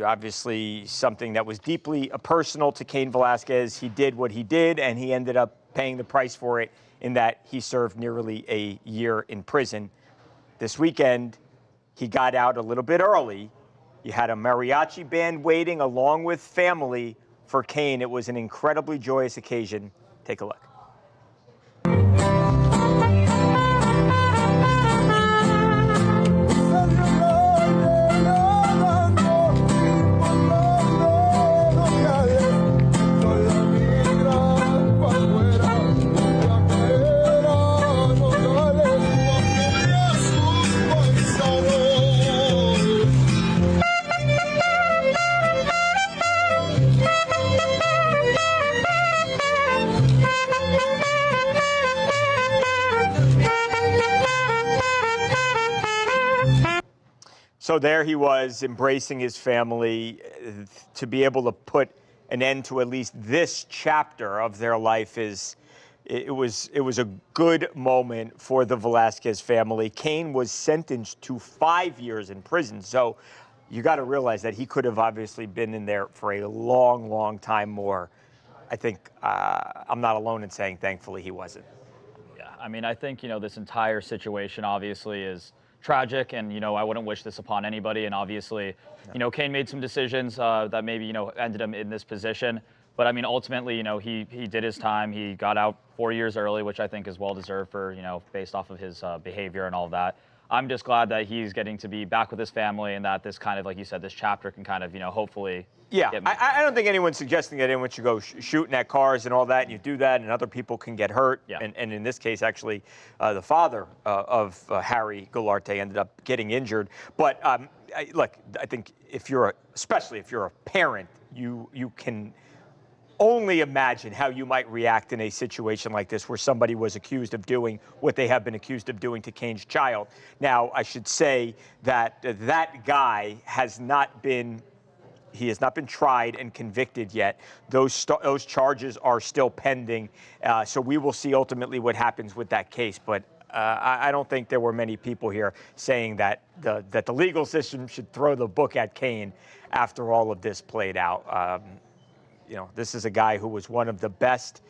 D: obviously something that was deeply personal to Kane Velasquez. He did what he did, and he ended up paying the price for it in that he served nearly a year in prison. This weekend, he got out a little bit early. You had a mariachi band waiting along with family for Kane. It was an incredibly joyous occasion. Take a look. So there he was, embracing his family. To be able to put an end to at least this chapter of their life it was a good moment for the Velasquez family. Kane was sentenced to 5 years in prison. So you got to realize that he could have obviously been in there for a long, long time more. I think I'm not alone in saying, thankfully, he wasn't.
A: Yeah, I mean, I think, this entire situation obviously is tragic, and, I wouldn't wish this upon anybody. And obviously, Kane made some decisions that maybe, ended him in this position. But I mean, ultimately, he did his time. He got out 4 years early, which I think is well deserved for, based off of his behavior and all of that. I'm just glad that he's getting to be back with his family, and that this kind of, like you said, this chapter can kind of, hopefully.
D: Yeah, I don't think anyone's suggesting that anyone should go shooting at cars and all that, and you do that, and other people can get hurt.
A: Yeah.
D: And in this case, actually, the father of Harry Goularte ended up getting injured. But look, I think especially if you're a parent, you can only imagine how you might react in a situation like this, where somebody was accused of doing what they have been accused of doing to Kane's child. Now, I should say that that guy has not been tried and convicted yet. Those charges are still pending. So we will see ultimately what happens with that case. But I don't think there were many people here saying that the legal system should throw the book at Kane after all of this played out. This is a guy who was one of the best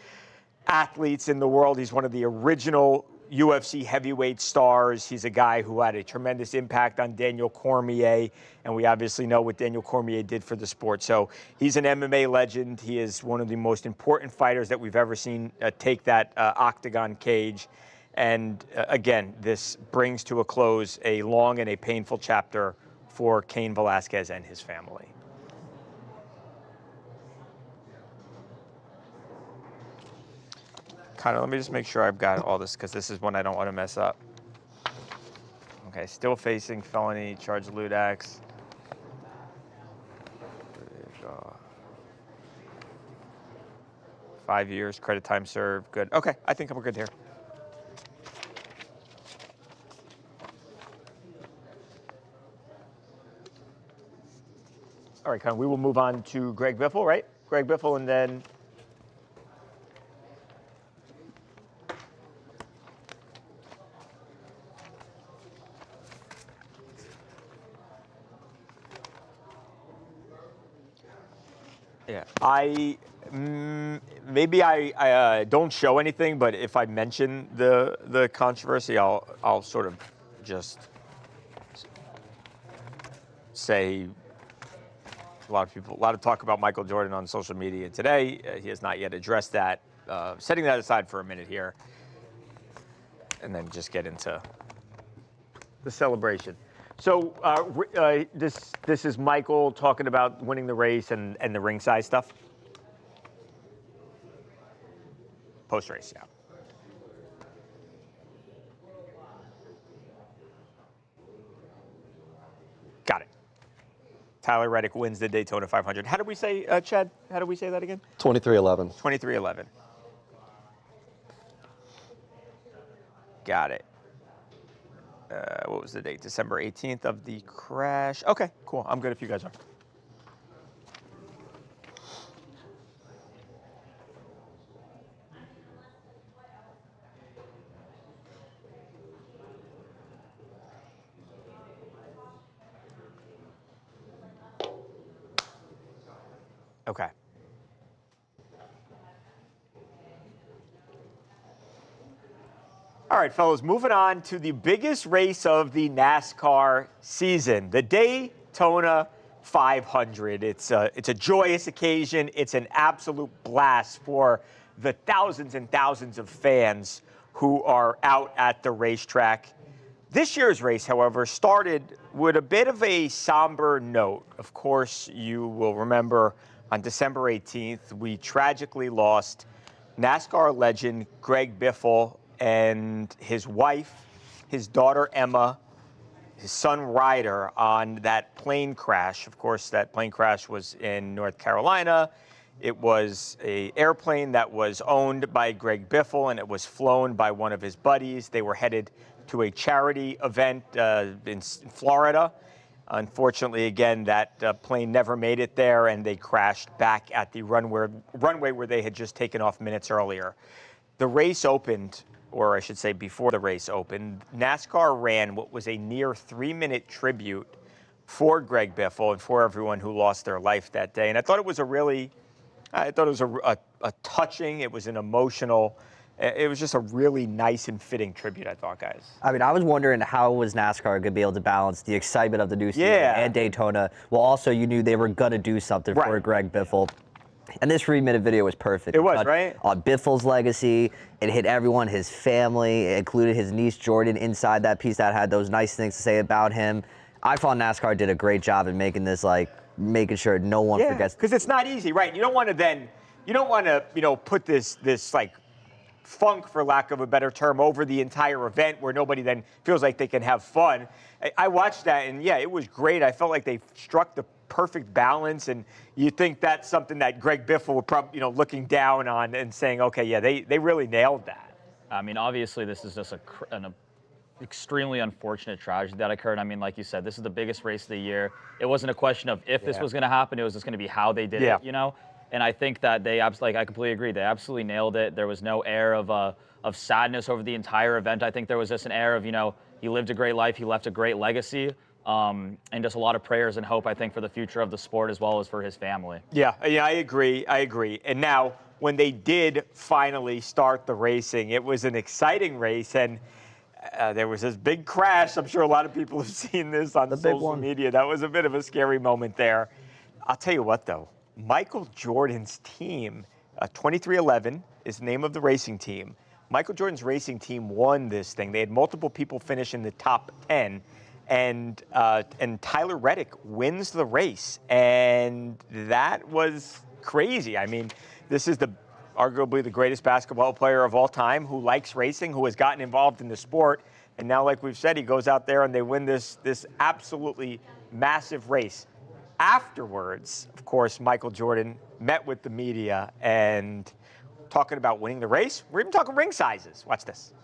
D: athletes in the world. He's one of the original UFC heavyweight stars. He's a guy who had a tremendous impact on Daniel Cormier, and we obviously know what Daniel Cormier did for the sport. So he's an MMA legend. He is one of the most important fighters that we've ever seen take that octagon cage. And again, this brings to a close a long and a painful chapter for Kane Velasquez and his family. Let me just make sure I've got all this, because this is one I don't want to mess up. Okay, still facing felony charge lewd acts. 5 years, credit time served. Good. Okay, I think we're good here. All right, we will move on to Greg Biffle, right? Greg Biffle, and then... Yeah, maybe I don't show anything, but if I mention the controversy, I'll sort of just say a lot of talk about Michael Jordan on social media today. He has not yet addressed that. Setting that aside for a minute here, and then just get into the celebration. So this is Michael talking about winning the race and the ringside stuff? Post-race, yeah. Got it. Tyler Reddick wins the Daytona 500. How do we say, Chad, how do we say that again?
C: 23-11.
D: 23-11. Got it. What was the date? December 18th of the crash. Okay, cool. I'm good if you guys are. Okay. All right, fellas, moving on to the biggest race of the NASCAR season, the Daytona 500. It's a joyous occasion. It's an absolute blast for the thousands and thousands of fans who are out at the racetrack. This year's race, however, started with a bit of a somber note. Of course, you will remember on December 18th, we tragically lost NASCAR legend Greg Biffle and his wife, his daughter Emma, his son Ryder on that plane crash. Of course, that plane crash was in North Carolina. It was an airplane that was owned by Greg Biffle, and it was flown by one of his buddies. They were headed to a charity event in Florida. Unfortunately, again, that plane never made it there, and they crashed back at the runway where they had just taken off minutes earlier. The race opened, or I should say before the race opened, NASCAR ran what was a near 3-minute tribute for Greg Biffle and for everyone who lost their life that day. And I thought it was a touching, it was an emotional, it was just a really nice and fitting tribute, I thought, guys.
B: I mean, I was wondering how was NASCAR going to be able to balance the excitement of the new season and Daytona, while also you knew they were going to do something for Greg Biffle. And this 3-minute video was perfect.
D: It was, right?
B: On Biffle's legacy, it hit everyone, his family, it included his niece Jordan inside that piece that had those nice things to say about him. I thought NASCAR did a great job in making this, like, making sure no one forgets.
D: Because it's not easy, right? You don't want to put this like funk, for lack of a better term, over the entire event where nobody then feels like they can have fun. I watched that, and yeah, it was great. I felt like they struck the perfect balance, and you think that's something that Greg Biffle would probably, looking down on and saying, okay, yeah, they really nailed that.
A: I mean, obviously, this is just an extremely unfortunate tragedy that occurred. I mean, like you said, this is the biggest race of the year. It wasn't a question of if this was going to happen. It was just going to be how they did it, And I think that they absolutely, I completely agree. They absolutely nailed it. There was no air of sadness over the entire event. I think there was just an air of, he lived a great life. He left a great legacy. And just a lot of prayers and hope, I think, for the future of the sport as well as for his family.
D: Yeah, I agree. And now, when they did finally start the racing, it was an exciting race, and there was this big crash. I'm sure a lot of people have seen this on social media. That was a bit of a scary moment there. I'll tell you what, though. Michael Jordan's team, 2311 is the name of the racing team. Michael Jordan's racing team won this thing. They had multiple people finish in the top 10. And Tyler Reddick wins the race, and that was crazy. I mean, this is arguably the greatest basketball player of all time who likes racing, who has gotten involved in the sport, and now, like we've said, he goes out there and they win this absolutely massive race. Afterwards, of course, Michael Jordan met with the media and talking about winning the race. We're even talking ring sizes. Watch this.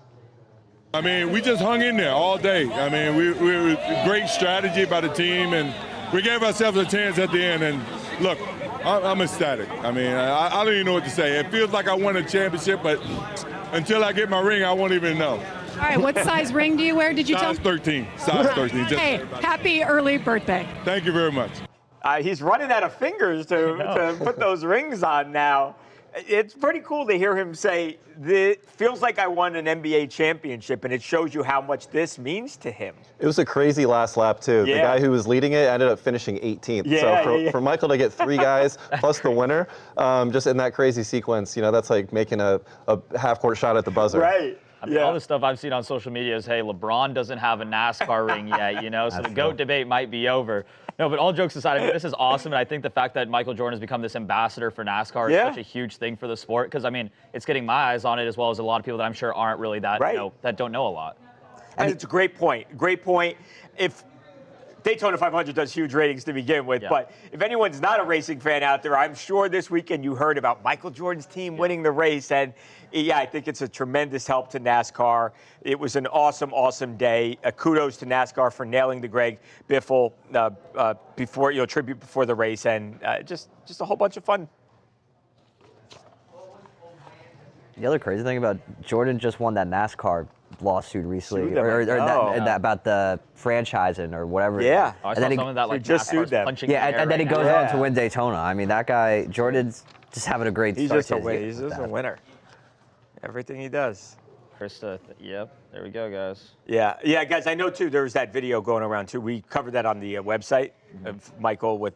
E: I mean, we just hung in there all day. I mean, we were great strategy by the team, and we gave ourselves a chance at the end. And look, I'm ecstatic. I mean, I don't even know what to say. It feels like I won a championship, but until I get my ring, I won't even know.
F: All right, what size ring do you wear? Did you tell?
E: Size 13. Size 13.
F: Hey, happy early birthday.
E: Thank you very much.
D: He's running out of fingers to put those rings on now. It's pretty cool to hear him say, it feels like I won an NBA championship, and it shows you how much this means to him.
C: It was a crazy last lap, too. Yeah. The guy who was leading it ended up finishing 18th. So for Michael to get 3 guys plus the winner, just in that crazy sequence, that's like making a half-court shot at the buzzer.
D: Right.
A: I mean, all the stuff I've seen on social media is, hey, LeBron doesn't have a NASCAR ring yet, so the GOAT debate might be over. No, but all jokes aside, I mean, this is awesome, and I think the fact that Michael Jordan has become this ambassador for NASCAR is such a huge thing for the sport, because, I mean, it's getting my eyes on it as well as a lot of people that I'm sure aren't really that, that don't know a lot.
D: And it's a great point. Great point. If Daytona 500 does huge ratings to begin with, but if anyone's not a racing fan out there, I'm sure this weekend you heard about Michael Jordan's team winning the race, and I think it's a tremendous help to NASCAR. It was an awesome, awesome day. Kudos to NASCAR for nailing the Greg Biffle tribute before the race, and just a whole bunch of fun.
B: The other crazy thing about Jordan just won that NASCAR lawsuit recently, about the franchising or whatever.
A: Yeah, I saw something that
D: just sued them.
B: And then he goes on to win Daytona. I mean, that guy Jordan's just having a great start.
D: He's just a winner. Everything he does.
A: Krista. Yep. There we go, guys.
D: Yeah, guys. I know too. There was that video going around too. We covered that on the website of Michael with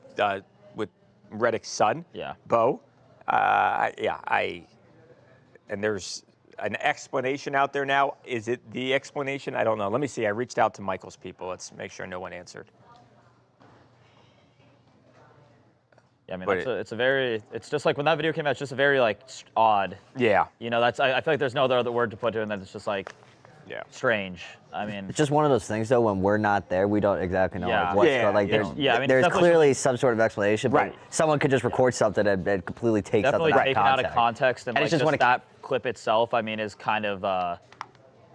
D: Reddick's son.
A: Yeah.
D: Bo. And there's an explanation out there now. Is it the explanation? I don't know. Let me see. I reached out to Michael's people. Let's make sure no one answered.
A: Yeah, I mean, it's just like when that video came out, it's just a very like odd.
D: Yeah.
A: You know, I feel like there's no other word to put to it, and then it's just like strange. I mean,
B: It's just one of those things, though, when we're not there, we don't exactly know
A: Yeah.
B: what's
D: Yeah,
B: going like.
D: yeah.
B: There's,
A: Yeah, I mean,
B: there's
A: definitely-
B: clearly some sort of explanation, but
D: Right.
B: someone could just record something and completely take
A: definitely
B: something
A: taken out of context, and
B: And
A: like
B: it's just
A: just
B: when it-
A: that clip itself, I mean, is kind of,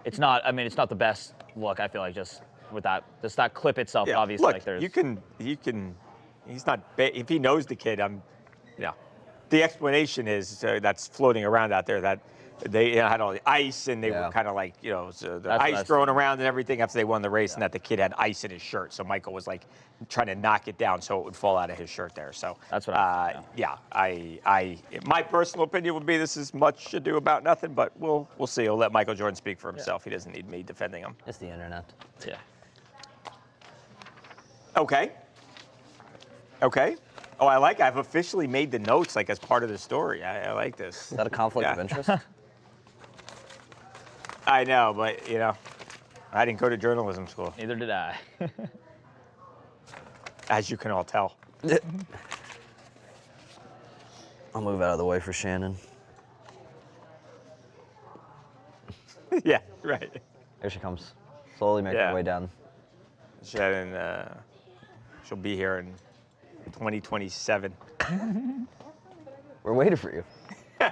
A: it's not. I mean, it's not the best look. I feel like just with that clip itself,
D: Yeah.
A: obviously,
D: Look,
A: like there's.
D: you can. He's not. If he knows the kid, the explanation is that's floating around out there that they had all the ice and they were kind of like, so the
A: That's what
D: ice
A: I've
D: thrown
A: seen.
D: around and everything after they won the race, and that the kid had ice in his shirt. So Michael was like trying to knock it down so it would fall out of his shirt there. So
A: That's what I've seen,
D: my personal opinion would be this is much ado about nothing, but we'll see. I'll let Michael Jordan speak for himself. He doesn't need me defending him.
B: It's the internet.
A: Yeah.
D: Okay. Oh, I've officially made the notes like as part of the story. I like this.
B: Is that a conflict of
D: Yeah.
B: interest?
D: I know, but I didn't go to journalism school,
A: Neither did I.
D: as you can all tell.
B: I'll move out of the way for Shannon.
D: Yeah, right.
B: Here she comes. Slowly making
D: Yeah.
B: her way down.
D: Shannon, she'll be here in 2027.
B: We're waiting for you.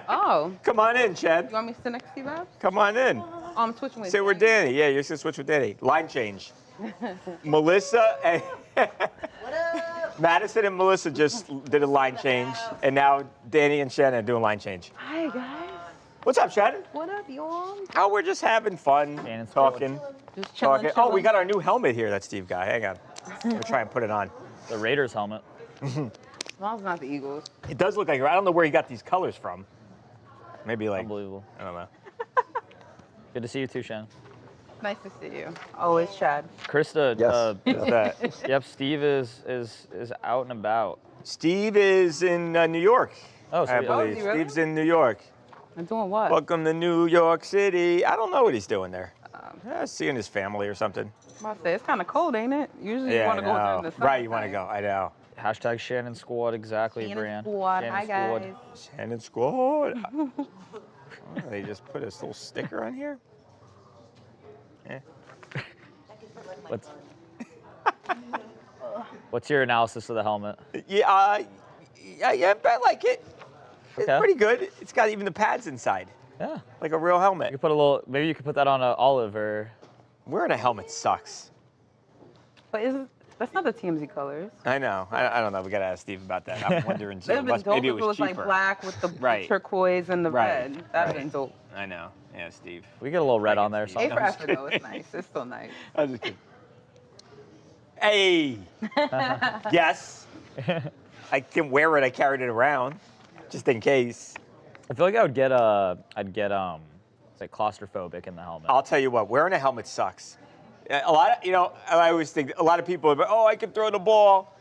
G: Oh,
D: Come on in, Chad.
G: you want me to sit next to you, Babs?
D: Come on in.
G: Oh, I'm switching with
D: Sit with Danny. Yeah, you're gonna switch with Danny. Line change. Melissa and Madison and Melissa just did a line change, and now Danny and Shannon are doing line change.
G: Hi, guys.
D: What's up, Shannon?
G: What up, y'all?
D: Oh, we're just having fun,
A: Shannon's
D: talking.
G: Just chilling.
D: Oh, we got our new helmet here that Steve got. Hang on. We'll try and put it on.
A: The Raiders helmet.
G: Mine's not the Eagles.
D: It does look like, I don't know where he got these colors from. Maybe like,
A: Unbelievable.
D: I don't know.
A: Good to see you too, Shannon.
G: Nice to see you. Always Chad.
A: Krista.
C: Yes.
D: What's that?
A: Yep. Steve is out and about.
D: Steve is in New York,
A: Oh,
D: I
A: so
D: believe.
G: is he really?
D: Steve's in New York.
G: I'm doing what?
D: Welcome to New York City. I don't know what he's doing there. Seeing his family or something.
G: I'm about to say, it's kind of cold, ain't it? Usually you want to
D: I
G: go
D: know.
G: during the summer.
D: Right, you want to go. I know.
A: Hashtag Shannon Squad. Exactly,
G: Shannon
A: Brian.
G: Squad. Hi,
A: Squad.
G: guys.
D: Shannon Squad. Oh, they just put this little sticker on here. Eh.
A: What's your analysis of the helmet?
D: Yeah, I like it. It's
A: Okay.
D: pretty good. It's got even the pads inside,
A: Yeah.
D: like a real
A: You
D: helmet.
A: could put a little. Maybe you could put that on a olive or.
D: Wearing a helmet sucks.
G: But that's not the TMZ colors.
D: I know. I don't know. We got to ask Steve about that. I'm wondering too.
G: They'd have been dope
D: Maybe
G: if
D: it
G: it was
D: cheaper.
G: like black with the
D: Right.
G: turquoise and the
D: Right.
G: red. That'd have
D: Right.
G: been dope.
D: I know. Yeah, Steve.
A: We get a little red on there.
G: A
A: Something.
G: for effort though, it's nice. It's still nice.
D: I'm just kidding. Hey. Yes. I can wear it. I carried it around, just in case.
A: I feel like I'd get it's like claustrophobic in the helmet.
D: I'll tell you what. Wearing a helmet sucks. A lot of, I always think a lot of people are like, oh, I can throw the ball.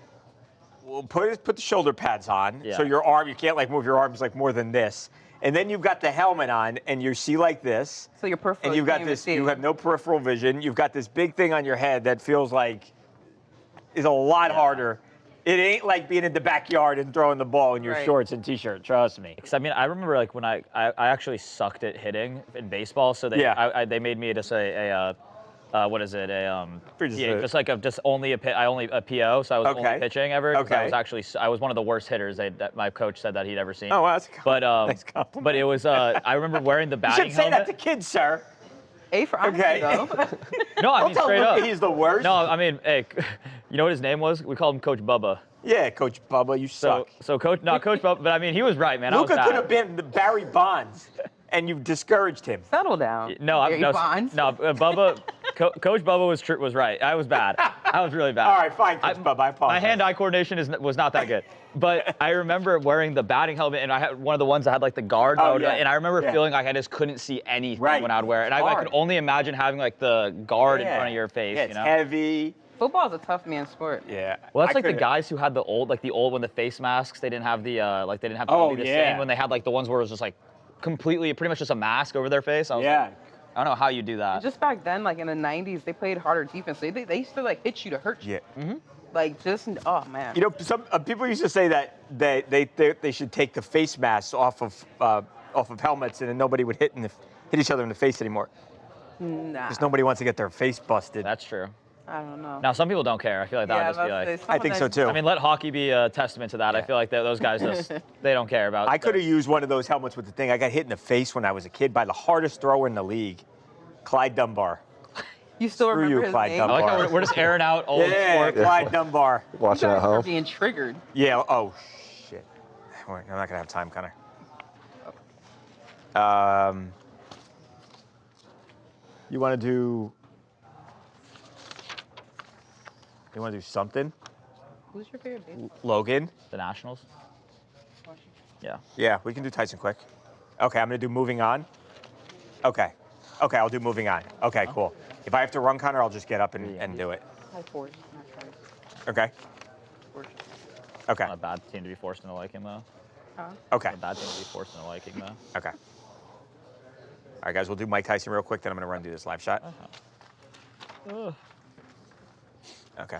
D: Well, put the shoulder pads on,
A: Yeah.
D: so your arm, you can't like move your arms like more than this. And then you've got the helmet on, and you see like this.
G: So your peripheral.
D: And you've got
G: can't even
D: this,
G: see.
D: you have no peripheral vision. You've got this big thing on your head that feels like is a lot harder. It ain't like being in the backyard and throwing the ball in your
G: Right.
D: shorts and t-shirt, trust me.
A: Because I mean, I remember like when I actually sucked at hitting in baseball, so they they made me just what is it? Just like only a PO, so I was only
D: Okay.
A: pitching ever. 'Cause
D: Okay.
A: I was one of the worst hitters that my coach said that he'd ever seen.
D: Oh, well, that's a
A: But
D: compliment.
A: but it was I remember wearing the
D: You
A: batting
D: shouldn't say
A: helmet.
D: that to kids, sir.
G: A for effort
D: Okay.
G: though.
A: No, I
D: Don't
A: mean
D: tell
A: straight
D: Luke
A: up.
D: that he's the worst.
A: No, I mean, hey, you know what his name was? We called him Coach Bubba.
D: Yeah, Coach Bubba, you suck.
A: So Coach Bubba, but I mean, he was right, man.
D: Luka
A: I was
D: could
A: bad.
D: have been the Barry Bonds, and you discouraged him.
G: Settle down.
A: No,
G: Barry Bonds.
A: Bubba, Coach Bubba was right. I was bad. That was really bad.
D: All right, fine, Coach Bub. I
A: My
D: apologize.
A: hand-eye coordination was not that good. But I remember wearing the batting helmet, and I had one of the ones that had like the guard.
D: Oh,
A: mode,
D: yeah.
A: And I remember
D: Yeah.
A: feeling like I just couldn't see anything
D: Right.
A: when I'd wear it. And I
D: Hard.
A: could only imagine having like the guard in
D: Yeah.
A: front of your face.
D: Yeah,
A: you
D: it's
A: know?
D: heavy.
G: Football is a tough man sport.
D: Yeah.
A: Well, that's
D: I
A: like the
D: couldn't-
A: guys who had the old when the face masks, they didn't have the they didn't have to
D: Oh,
A: be the
D: yeah.
A: same when they had like the ones where it was just like completely pretty much just a mask over their face. I was
D: Yeah.
A: like, I don't know how you do that.
G: Just back then, like in the 90s, they played harder defense. They used to like hit you to hurt you.
D: Yeah.
G: Like just, oh man.
D: You know, some people used to say that they should take the face masks off of helmets, and then nobody would hit each other in the face anymore.
G: Nah.
D: Because nobody wants to get their face busted.
A: That's true.
G: I don't know.
A: Now some people don't care. I feel like that would just be like.
D: I think so too.
A: I mean, let hockey be a testament to that. I
D: Yeah.
A: feel like those guys just they don't care about.
D: I could have used one of those helmets with the thing. I got hit in the face when I was a kid by the hardest thrower in the league, Clyde Dunbar.
G: You still
D: Screw
G: remember
D: you,
G: his
D: Clyde
G: name?
A: I like how
D: Dunbar.
A: we're just airing out old
D: Yeah,
A: sport.
D: Clyde Dunbar.
C: Watching
G: You
C: at
G: guys are
C: home.
G: being triggered.
D: Yeah. Oh shit. I'm not gonna have time, Connor. You want to do? You want to do something,
G: Who's your favorite baseball?
D: Logan?
A: The Nationals. Yeah.
D: Yeah, we can do Tyson quick. Okay, I'm gonna do moving on. Okay. Okay, I'll do moving on. Okay, cool. If I have to run, Connor, I'll just get up and do it.
G: High fours, not tries.
D: Okay.
G: Fours.
D: Okay.
A: Not a bad team to be forced into liking though.
G: Huh?
D: Okay.
A: Not a bad team to be forced into liking though.
D: Okay. All right, guys, we'll do Mike Tyson real quick, then I'm gonna run and do this live shot. Okay.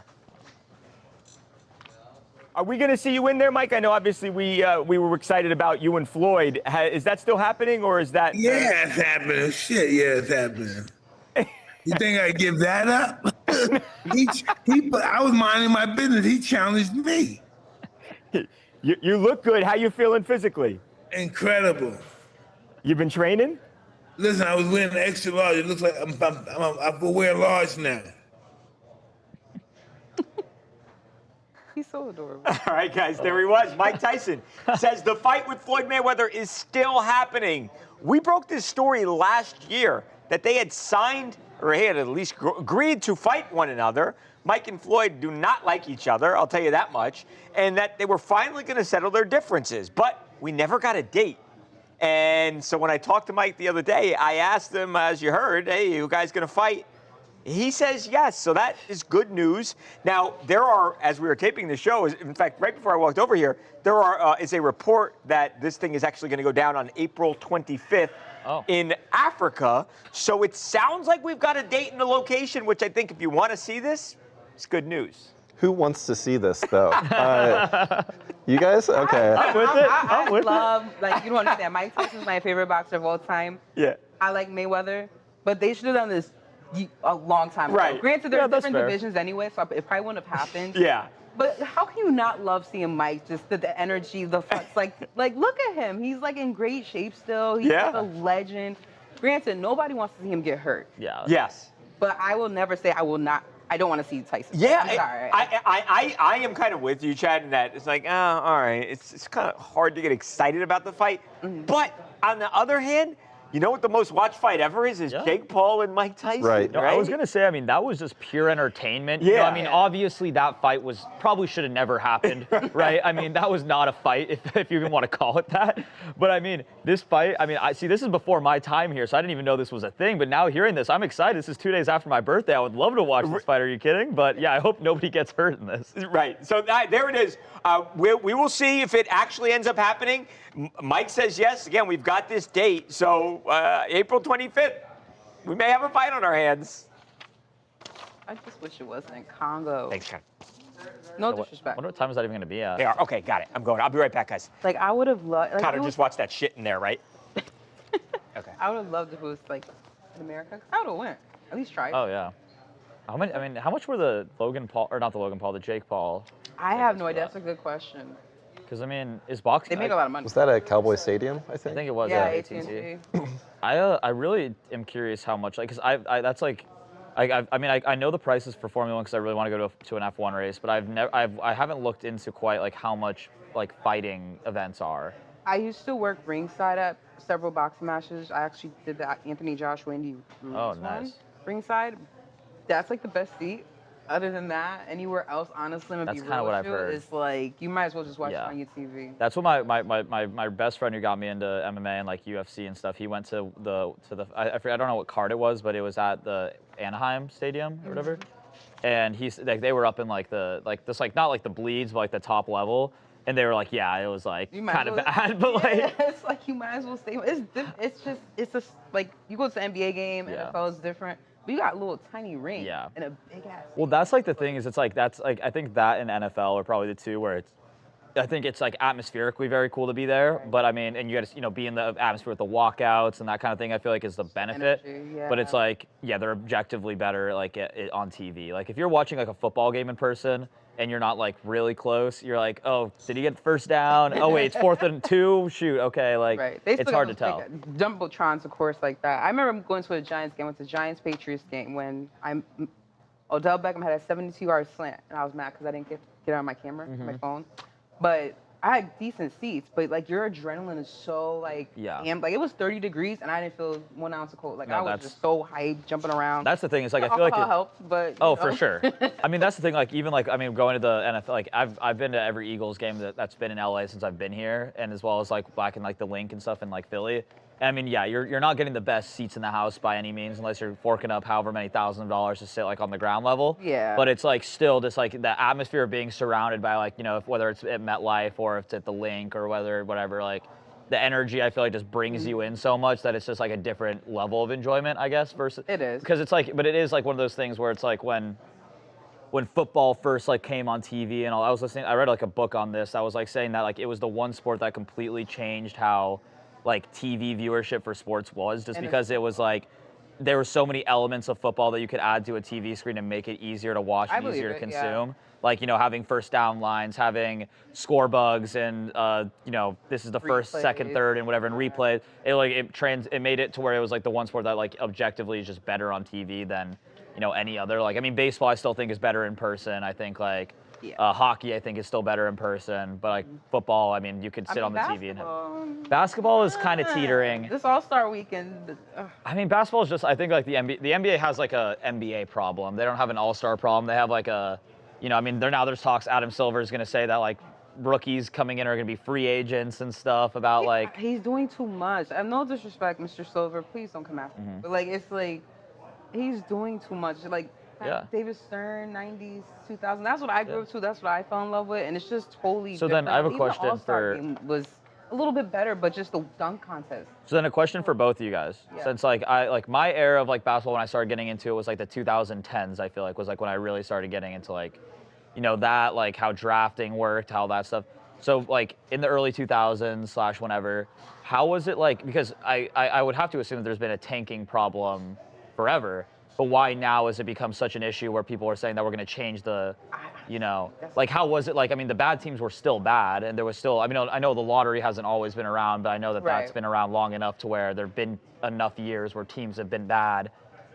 D: Are we gonna see you in there, Mike? I know obviously we were excited about you and Floyd. Is that still happening, or is that?
H: Yeah, it's happening. Shit, yeah, it's happening. You think I give that up? I was minding my business. He challenged me.
D: You look good. How you feeling physically?
H: Incredible.
D: You've been training?
H: Listen, I was wearing extra large. It looks like I will wear large now.
G: He's so adorable.
D: All right, guys, there he was. Mike Tyson says the fight with Floyd Mayweather is still happening. We broke this story last year that they had signed, or he had at least agreed to fight one another. Mike and Floyd do not like each other, I'll tell you that much, and that they were finally going to settle their differences. But we never got a date. And so when I talked to Mike the other day, I asked him, as you heard, hey, you guys going to fight? He says yes, so that is good news. Now, there are, as we were taping the show, in fact, right before I walked over here, there is a report that this thing is actually going to go down on April 25th in Africa. So it sounds like we've got a date and a location, which I think if you want to see this, it's good news.
C: Who wants to see this though? You guys? Okay.
G: I love, like, you don't understand. Mike Tyson's my favorite boxer of all time.
D: Yeah.
G: I like Mayweather, but they should have done this a long time ago.
D: Right.
G: Granted, there
A: Yeah,
G: are
A: that's
G: different
A: fair.
G: divisions anyway, so it probably wouldn't have happened.
D: Yeah.
G: But how can you not love seeing Mike? Just the energy, the fun. Like look at him. He's like in great shape still. He's
D: Yeah.
G: like a legend. Granted, nobody wants to see him get hurt.
A: Yeah.
D: Yes.
G: But I will never say I will not. I don't want to see Tyson.
D: Yeah,
G: I'm sorry.
D: I am kind of with you, Chad, in that it's like, all right, it's kind of hard to get excited about the fight. But on the other hand, you know what the most watched fight ever is
A: Yeah.
D: Jake Paul and Mike Tyson.
C: Right.
A: No, I was gonna say, I mean, that was just pure entertainment.
D: Yeah.
A: I mean, obviously that fight probably should have never happened, right? I mean, that was not a fight, if you even want to call it that. But I mean, this fight, I mean, this is before my time here, so I didn't even know this was a thing. But now hearing this, I'm excited. This is 2 days after my birthday. I would love to watch this fight. Are you kidding? But yeah, I hope nobody gets hurt in this.
D: Right. So there it is. We will see if it actually ends up happening. Mike says yes. Again, we've got this date. So April 25th, we may have a fight on our hands.
G: I just wish it wasn't in Congo.
D: Thanks, Chad.
G: No
A: I
G: disrespect.
A: wonder what time is that even gonna be at?
D: They are. Okay, got it. I'm going. I'll be right back, guys.
G: Like I would have loved. Like,
D: Connor,
G: it was-
D: just watch that shit in there, right? Okay.
G: I would have loved if it was like in America. I would have went. At least try.
A: Oh yeah. How much were the Logan Paul, or not the Logan Paul, the Jake Paul?
G: I have no
A: for
G: idea.
A: that?
G: That's a good question.
A: Because I mean, is boxing?
G: They make a lot of money.
C: Was that at Cowboy Stadium? I
A: I
C: think.
A: think it was.
G: Yeah,
A: AT&T.
G: AT&T.
A: I really am curious how much, like, because that's like, I know the prices for Formula One because I really want to go to an F1 race, but I haven't looked into quite like how much like fighting events are.
G: I used to work ringside at several boxing matches. I actually did the Anthony Joshua Indy Ruiz
A: Oh,
G: one
A: nice.
G: ringside. That's like the best seat. other than that, anywhere else, honestly, I'm gonna
A: That's
G: be
A: kinda
G: real
A: what
G: with
A: I've
G: you,
A: heard.
G: it's like you might as well just watch
A: Yeah.
G: it on your TV.
A: That's what my best friend who got me into MMA and like UFC and stuff. He went to the I forget, I don't know what card it was, but it was at the Anaheim Stadium or whatever. And he's like they were up in like this like not like the bleeds but like the top level, and they were like yeah it was like
G: You might
A: kind of
G: as well-
A: bad, but like
G: Yeah, it's like you might as well stay. It's just like you go to an NBA game,
A: Yeah.
G: NFL is different. But you got a little tiny ring
A: Yeah.
G: and a big ass.
A: well that's like the thing is it's like that's like I think that and NFL are probably the two where I think it's like atmospherically very cool to be there, but I mean, and you got to be in the atmosphere with the walkouts and that kind of thing. I feel like is the benefit,
G: Energy, yeah.
A: but it's like they're objectively better like on TV. Like if you're watching like a football game in person and you're not like really close, you're like, oh, did he get the first down? Oh wait, it's 4th and 2. Shoot, okay, like
G: Right. They
A: it's
G: still
A: hard
G: got
A: to tell.
G: those big Jumbotrons, of course, like that. I remember going to a Giants game. It was a Giants-Patriots game when Odell Beckham had a 72-yard slant, and I was mad because I didn't get on my camera, my phone. But I had decent seats, but like your adrenaline is so like amped. Like it was 30 degrees, and I didn't feel 1 ounce of cold. Like
A: No,
G: I was
A: that's-
G: just so hyped, jumping around.
A: That's the thing. It's like I feel like
G: Alcohol
A: it,
G: helped, but
A: oh,
G: you know.
A: for sure. I mean, that's the thing. Like, even like, I mean, going to the NFL, like, I've been to every Eagles game that's been in LA since I've been here, and as well as like back in like the Link and stuff in like Philly. And, I mean, yeah, you're not getting the best seats in the house by any means, unless you're forking up however many thousands of dollars to sit like on the ground level.
G: Yeah.
A: But it's like still just like the atmosphere of being surrounded by like whether it's at MetLife or if it's at the Link or whatever like. The energy I feel like just brings you in so much that it's just like a different level of enjoyment, I guess. Versus
G: It is.
A: because it's like, but it is like one of those things where it's like when football first like came on TV and all. I read like a book on this that was like saying that like it was the one sport that completely changed how like TV viewership for sports was, just because it was like there were so many elements of football that you could add to a TV screen and make it easier to watch and
G: believe
A: easier to
G: it,
A: consume.
G: yeah.
A: Like, having first down lines, having score bugs, and this is the first, second,
G: Replays.
A: third, and whatever, and replays. It made it to where it was like the one sport that like objectively is just better on TV than any other. Like, I mean, baseball I still think is better in person. I think like hockey I think is still better in person, but like football, I mean, you could sit on the TV and have. Basketball is kind of teetering.
G: This All-Star weekend.
A: I mean, basketball is just, I think like the NBA has like a NBA problem. They don't have an all-star problem. They have like a, I mean, there's talks Adam Silver is going to say that like rookies coming in are going to be free agents and stuff about like.
G: He's doing too much. I have no disrespect, Mr. Silver. Please don't come after me. But like, it's like, he's doing too much. Like, David Stern, 90s, 2000. That's what I grew up to. That's what I fell in love with. And it's just totally
A: So
G: different.
A: then I have a
G: Even
A: question
G: the All-Star
A: for.
G: game was a little bit better, but just the dunk contest.
A: So then a question for both of you guys.
G: Yeah.
A: Since like my era of like basketball when I started getting into it was like the 2010s, I feel like was like when I really started getting into like, that like how drafting worked, how that stuff. So like in the early 2000s / whenever, how was it like, because I would have to assume that there's been a tanking problem forever, but why now has it become such an issue where people are saying that we're going to change the, like how was it like, I mean, the bad teams were still bad and there was still, I mean, I know the lottery hasn't always been around, but I know that that's been around long enough to where there've been enough years where teams have been bad.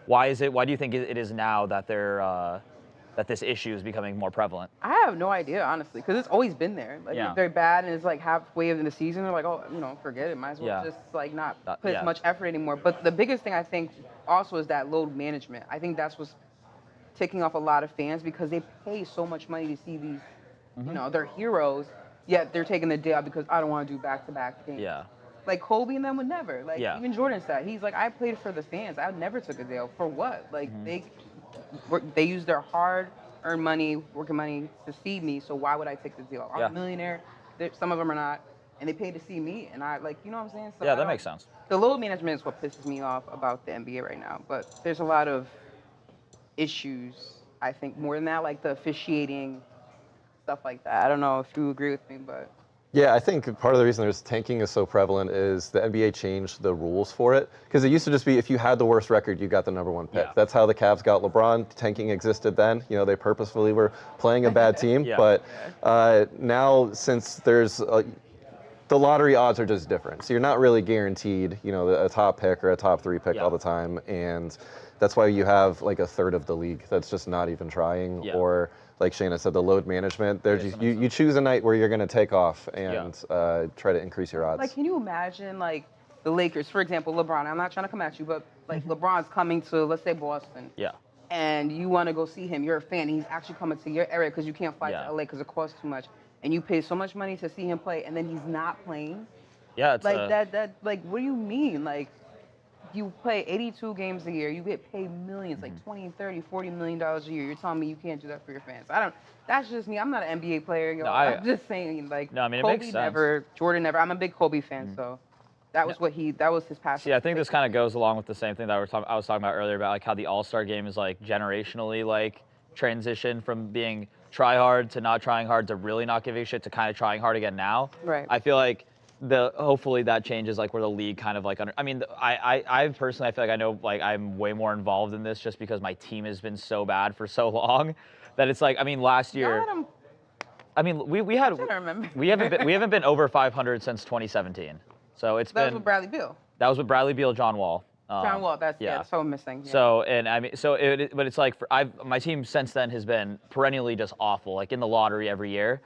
A: Why do you think it is now that that this issue is becoming more prevalent?
G: I have no idea, honestly, because it's always been there. Like, if they're bad and it's like halfway in the season, they're like, oh, forget it. Might as well just like not put as much effort anymore. But the biggest thing I think also is that load management. I think that's what's ticking off a lot of fans because they pay so much money to see these, they're heroes, yet they're taking the day out because I don't want to do back-to-back games.
A: Yeah.
G: Like Kobe and them would never. Like even Jordan said, he's like, I played for the fans. I never took a day off. For what? Like they use their hard-earned money, working money to feed me. So why would I take this deal off? I'm a millionaire. Some of them are not, and they pay to see me. And I like, you know what I'm saying? So
A: that makes sense.
G: The load management is what pisses me off about the NBA right now. But there's a lot of issues. I think more than that, like the officiating, stuff like that. I don't know if you agree with me, but.
C: Yeah, I think part of the reason there's tanking is so prevalent is the NBA changed the rules for it. Because it used to just be if you had the worst record, you got the #1 pick. That's how the Cavs got LeBron. Tanking existed then. They purposefully were playing a bad team. But now, since there's the lottery odds are just different. So you're not really guaranteed, a top pick or a top 3 pick all the time. And that's why you have like a third of the league that's just not even trying. Or like Shayna said, the load management. You choose a night where you're going to take off and try to increase your odds.
G: Like, can you imagine, like, the Lakers, for example, LeBron. I'm not trying to come at you, but, like, LeBron's coming to, let's say, Boston.
A: Yeah.
G: and you want to go see him, you're a fan, and he's actually coming to your area because you can't fly to LA because it costs too much, and you pay so much money to see him play, and then he's not playing.
A: Yeah, it's
G: like that. Like, what do you mean? Like, you play 82 games a year, you get paid millions, like 20, 30, 40 million dollars a year. You're telling me you can't do that for your fans? That's just me. I'm not an NBA player. No, I'm just saying, like,
A: no, I mean,
G: Kobe
A: it makes sense.
G: never, Jordan never. I'm a big Kobe fan, so that was that was his passion.
A: See, I think this kind of goes along with the same thing that I was talking about earlier about like how the All-Star game is like generationally like transition from being try hard to not trying hard to really not giving a shit to kind of trying hard again now.
G: Right.
A: I feel like hopefully that changes like where the league kind of like I mean I personally I feel like I know like I'm way more involved in this just because my team has been so bad for so long that it's like I mean last year I mean we haven't been over 500 since 2017. So it's
G: that was with Bradley Beal.
A: That was with Bradley Beal, John Wall.
G: John Wall, that's so missing. Yeah.
A: So and I mean but it's like my team since then has been perennially just awful, like in the lottery every year.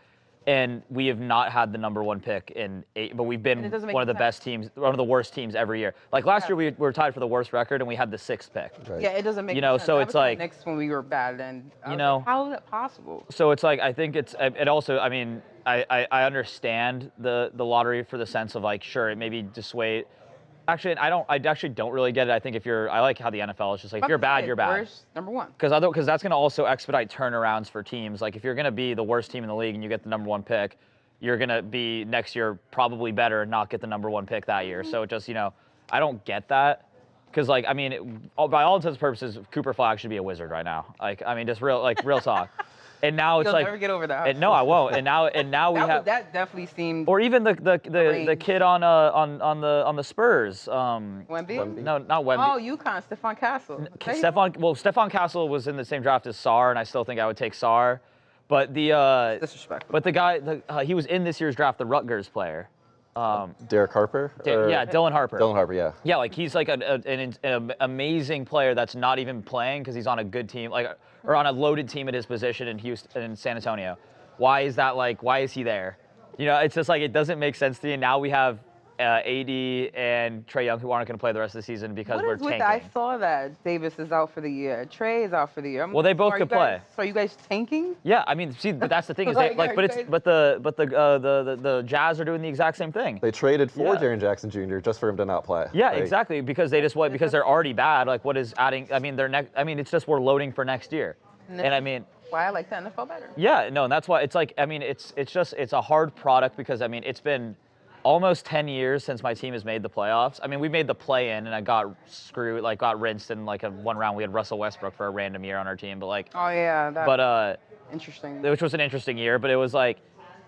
A: And we have not had the #1 pick in 8, but we've been one of the best teams, one of the worst teams every year. Like last year, we were tied for the worst record, and we had the 6th pick.
C: Right.
G: Yeah, it doesn't make
A: sense. So
G: it's
A: like
G: next when we were bad, and how is that possible?
A: So it's like I think it also. I mean, I understand the lottery for the sense of like sure it maybe dissuade. Actually, I actually don't really get it. I think I like how the NFL is just like if you're bad, you're bad.
G: Worst, #1.
A: Because that's going to also expedite turnarounds for teams. Like if you're going to be the worst team in the league and you get the #1 pick, you're going to be next year probably better and not get the #1 pick that year. So it just I don't get that. Because like I mean, by all intents and purposes, Cooper Flag should be a wizard right now. Like I mean, just real talk. And now it's
G: You'll
A: like
G: never get over that.
A: No, I won't. And now we have
G: that definitely seemed.
A: Or even the kid on the Spurs.
G: Wemby?
A: No, not Wemby.
G: Oh, UConn, Stephon Castle.
A: Stephon Castle was in the same draft as Sarr, and I still think I would take Sarr. But
G: disrespectful.
A: But the guy, he was in this year's draft, the Rutgers player.
C: Derek Harper?
A: Yeah, Dylan Harper.
C: Dylan Harper, yeah.
A: Yeah, like he's like an amazing player that's not even playing because he's on a good team, or on a loaded team at his position in Houston, in San Antonio. Why is that why is he there? It's just like it doesn't make sense to me. And now we have AD and Trae Young who aren't going to play the rest of the season because we're tanking.
G: I saw that Davis is out for the year. Trae is out for the year.
A: Well, they both could play.
G: So are you guys tanking?
A: Yeah, I mean, see, but that's the thing is the Jazz are doing the exact same thing.
C: They traded for Jaren Jackson Jr. just for him to not play.
A: Yeah, exactly, because they just because they're already bad. Like, what is adding? I mean, it's just we're loading for next year, and I mean.
G: Why I like the NFL better.
A: Yeah, no, and that's why it's like I mean, it's a hard product because I mean it's been almost 10 years since my team has made the playoffs. I mean, we made the play-in, and I got screwed, got rinsed in one round. We had Russell Westbrook for a random year on our team, but
G: Oh yeah. Interesting.
A: Which was an interesting year, but it was like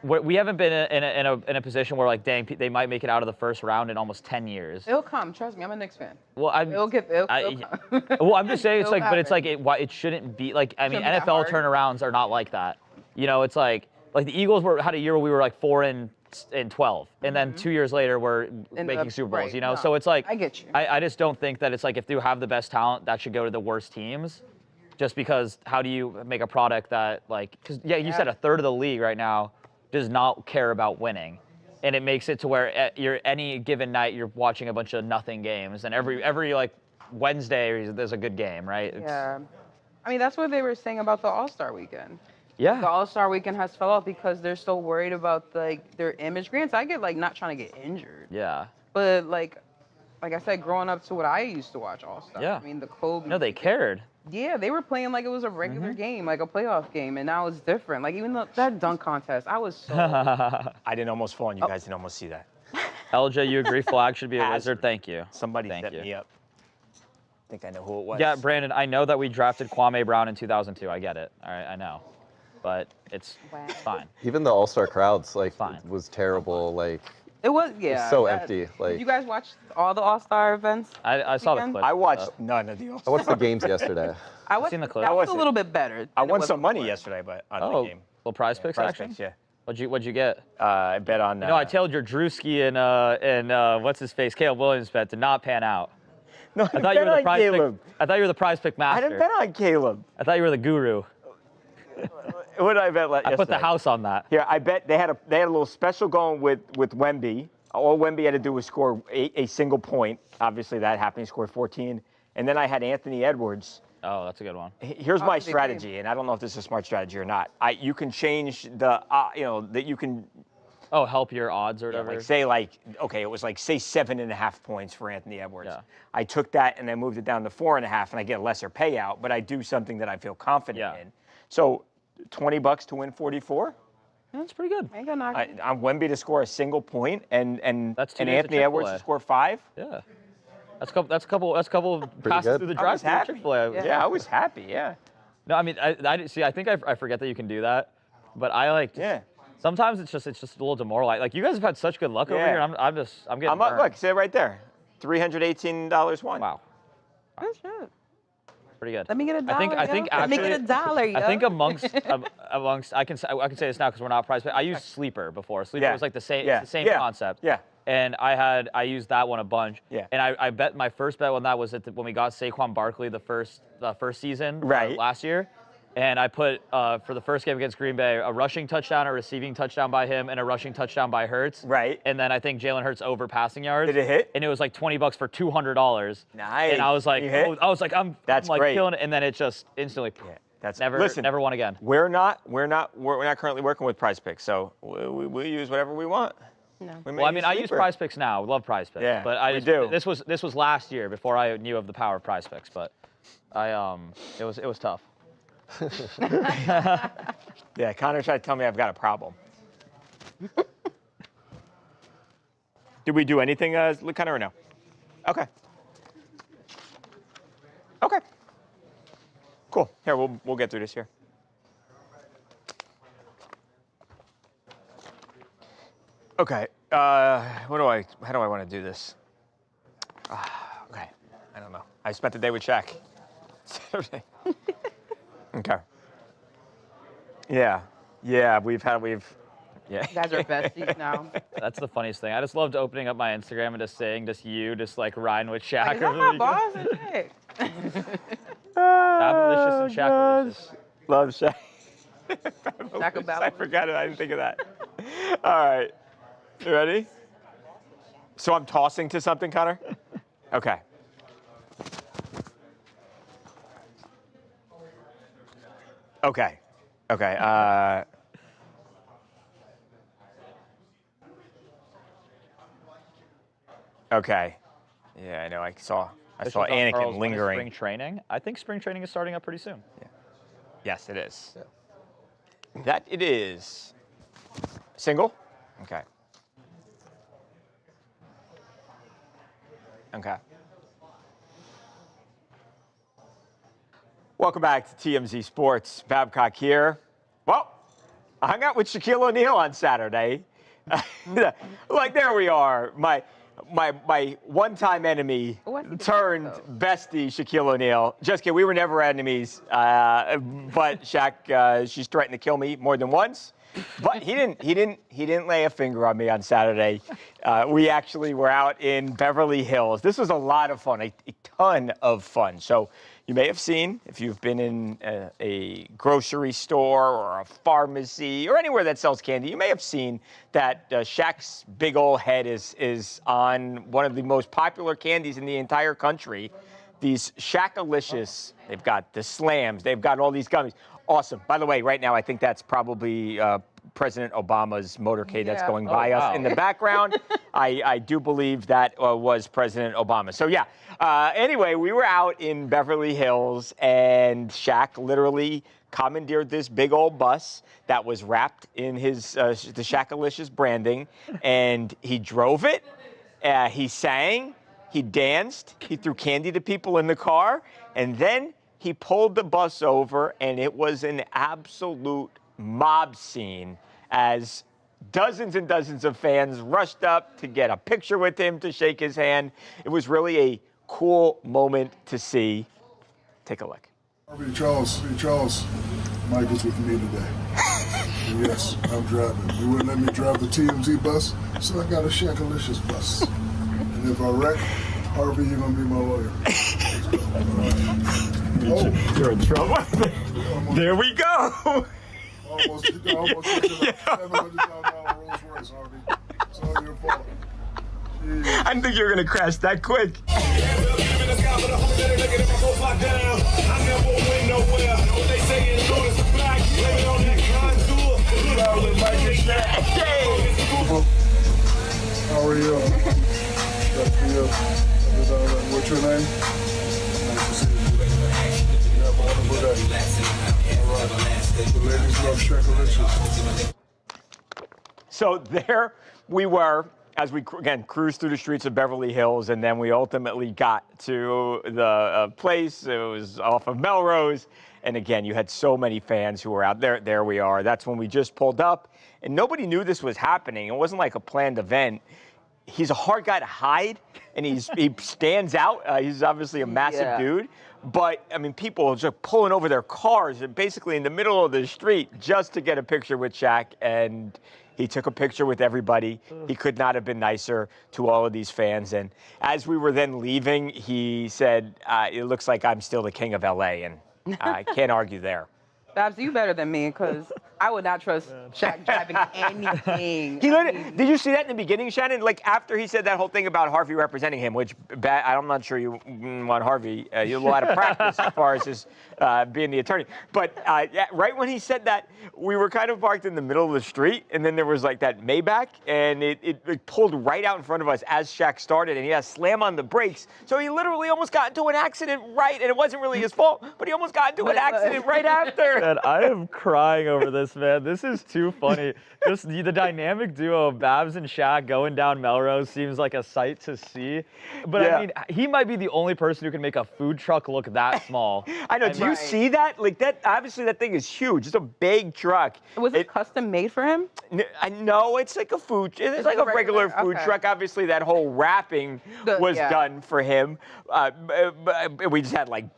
A: we haven't been in a position where dang, they might make it out of the first round in almost 10 years.
G: It'll come. Trust me, I'm a Knicks fan.
A: Well,
G: it'll come.
A: Well, I'm just saying it shouldn't be I mean, NFL turnarounds are not like that. It's like the Eagles had a year where we were 4-12, and then 2 years later we're making Super Bowls.
G: No,
A: so it's like
G: I get you.
A: I just don't think that it's if you have the best talent, that should go to the worst teams. Just because how do you make a product that because you said a third of the league right now does not care about winning, and it makes it to where any given night you're watching a bunch of nothing games, and every Wednesday there's a good game, right?
G: Yeah, I mean that's what they were saying about the All-Star Weekend.
A: Yeah.
G: The All-Star Weekend has fell off because they're so worried about their image. Granted, I get not trying to get injured.
A: Yeah.
G: But like I said, growing up to what I used to watch All-Star.
A: Yeah.
G: I mean the Kobe.
A: No, they cared.
G: Yeah, they were playing like it was a regular game, like a playoff game, and now it's different. Even that dunk contest, I was so.
D: I didn't almost fall, and you guys didn't almost see that.
A: LJ, you agree Flag should be a wizard? Thank you.
D: Somebody set me up. I think I know who it was.
A: Yeah, Brandon, I know that we drafted Kwame Brown in 2002. I get it. All right, I know. But it's fine.
C: Even the All-Star crowds, was terrible.
G: It was, yeah.
C: It was so empty.
G: Did you guys watch all the All-Star events?
A: I saw the clip.
D: I watched none of the All-Star.
C: I watched the games yesterday.
G: I've
A: seen the clip.
G: That was a little bit better.
D: I won some money yesterday, but on the game.
A: Little prize picks action?
D: Picks, yeah.
A: What'd you get?
D: I bet on.
A: No, I tailed your Drewski and what's his face, Caleb Williams bet did not pan out.
D: No, I thought you were the prize pick.
A: I thought you were the prize pick master.
D: I didn't bet on Caleb.
A: I thought you were the guru.
D: What did I bet yesterday?
A: I put the house on that.
D: Here, I bet they had a little special going with Wemby. All Wemby had to do was score a single point. Obviously, that happened. He scored 14. And then I had Anthony Edwards
A: Oh, that's a good one.
D: Here's my strategy, and I don't know if this is a smart strategy or not. You can change the, that you can.
A: Oh, help your odds or whatever.
D: It was like say 7.5 points for Anthony Edwards. Yeah. I took that and I moved it down to 4.5, and I get a lesser payout, but I do something that I feel confident in. So, $20 to win 44.
A: That's pretty good.
D: On Wemby to score a single point and Anthony Edwards to score 5.
A: Yeah. That's a couple passes through the drive through Chick-fil-A.
D: Yeah, I was happy. Yeah.
A: No, I mean, I think I forget that you can do that, but I like. Sometimes it's just a little demoralizing. Like, you guys have had such good luck over here. I'm getting.
D: Look, see it right there. $318 won.
A: Wow.
G: Good shit.
A: Pretty good.
G: Let me get $1.
A: I think
G: Let me get $1.
A: I think amongst I can say this now because we're not prize. But I used Sleeper before. Sleeper was like the same concept.
D: Yeah.
A: And I used that one a bunch.
D: Yeah.
A: And I bet my first bet on that was when we got Saquon Barkley the first season last year. And I put, for the first game against Green Bay, a rushing touchdown, a receiving touchdown by him, and a rushing touchdown by Hurts.
D: Right.
A: And then I think Jalen Hurts over passing yards.
D: Did it hit?
A: And it was like $20 for $200.
D: Nice.
A: And I was like, I'm
D: great.
A: killing it. And then it just instantly, never won again.
D: We're not currently working with Prize Picks, so we use whatever we want.
G: No.
A: Well, I mean, I use Prize Picks now. We love Prize Picks.
D: Yeah,
A: but
D: we do.
A: This was last year before I knew of the power of Prize Picks. But it was tough.
D: Yeah, Connor tried to tell me I've got a problem. Did we do anything, Connor, or no? Okay. Okay. Cool. Here, we'll get through this here. Okay. How do I want to do this? Okay. I don't know. I spent the day with Shaq. Saturday. Okay. Yeah.
G: You guys are besties now.
A: That's the funniest thing. I just loved opening up my Instagram and just saying, like riding with Shaq.
G: Like, is that my boss and Shaq?
A: Fabulous and Shaq.
D: Love Shaq.
G: I
D: forgot it. I didn't think of that. All right. You ready? So I'm tossing to something, Connor? Okay. Okay. Okay. Yeah, I know. I saw Anakin lingering.
A: Spring training. I think spring training is starting up pretty soon.
D: Yeah. Yes, it is. Yeah. That it is. Single? Okay. Okay. Welcome back to TMZ Sports. Babcock here. Well, I hung out with Shaquille O'Neal on Saturday. Like, there we are. My one-time enemy turned bestie, Shaquille O'Neal. Just kidding. We were never enemies. But Shaq, she's threatened to kill me more than once. But he didn't lay a finger on me on Saturday. We actually were out in Beverly Hills. This was a lot of fun, a ton of fun. So you may have seen, if you've been in a grocery store or a pharmacy or anywhere that sells candy, you may have seen that Shaq's big old head is on one of the most popular candies in the entire country. These Shaq-alicious, they've got the Slams, they've got all these gummies. Awesome. By the way, right now, I think that's probably President Obama's motorcade that's going by us in the background. I do believe that was President Obama. So, yeah. Anyway, we were out in Beverly Hills, and Shaq literally commandeered this big old bus that was wrapped in his the Shaq-alicious branding, and he drove it. He sang. He danced. He threw candy to people in the car, and then he pulled the bus over, and it was an absolute mob scene as dozens and dozens of fans rushed up to get a picture with him, to shake his hand. It was really a cool moment to see. Take a look.
I: Charles, Mike is with me today. Yes, I'm driving. You wouldn't let me drive the TMZ bus, so I got a Shaq-alicious bus. And if I wreck, Harvey, you're going to be my lawyer.
D: You're in trouble. There we go.
I: Almost took a $700,000 Rolls Royce, Harvey. It's all your fault. Jeez.
D: I didn't think you were going to crash that quick. So there we were as we, again, cruised through the streets of Beverly Hills, and then we ultimately got to the place. It was off of Melrose. And again, you had so many fans who were out there. There we are. That's when we just pulled up, and nobody knew this was happening. It wasn't like a planned event. He's a hard guy to hide, and he stands out. He's obviously a massive dude. But, I mean, people are just pulling over their cars and basically in the middle of the street just to get a picture with Shaq. And he took a picture with everybody. He could not have been nicer to all of these fans. And as we were then leaving, he said, it looks like I'm still the king of L.A., and I can't argue there.
G: Babs, you better than me, because I would not trust Shaq driving anything.
D: Did you see that in the beginning, Shannon? Like, after he said that whole thing about Harvey representing him, which I'm not sure you want Harvey. You have a lot of practice as far as his being the attorney. But right when he said that, we were kind of parked in the middle of the street, and then there was like that Maybach, and it pulled right out in front of us as Shaq started, and he had to slam on the brakes. So he literally almost got into an accident and it wasn't really his fault, but he almost got into an accident right after.
A: Man, I am crying over this, man. This is too funny. Just the dynamic duo of Babs and Shaq going down Melrose seems like a sight to see. But I mean, he might be the only person who can make a food truck look that small.
D: I know. Do you see that? Like that. Obviously, that thing is huge. It's a big truck.
G: Was it custom made for him?
D: No, it's like a food. It's like a regular food truck. Obviously, that whole wrapping was done for him. We just had like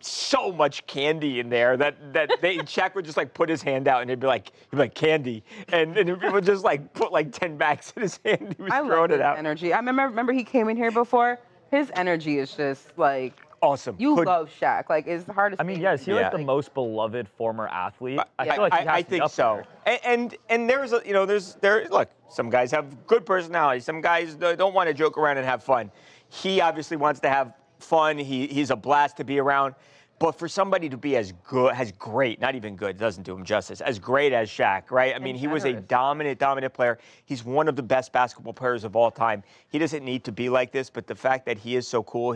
D: so much candy in there that Shaq would just like put his hand out and he'd be like candy, and he would just like put like 10 bags in his hand. He was throwing it out.
G: Energy. I remember he came in here before. His energy is just like
D: awesome.
G: You love Shaq. Like, it's the hardest.
A: I mean, yeah, is he like the most beloved former athlete?
D: I feel like I think so. And there's look, some guys have good personalities. Some guys don't want to joke around and have fun. He obviously wants to have fun. He's a blast to be around. But for somebody to be as great, not even good, doesn't do him justice, as great as Shaq, right? I mean, he was a dominant player. He's one of the best basketball players of all time. He doesn't need to be like this, but the fact that he is so cool,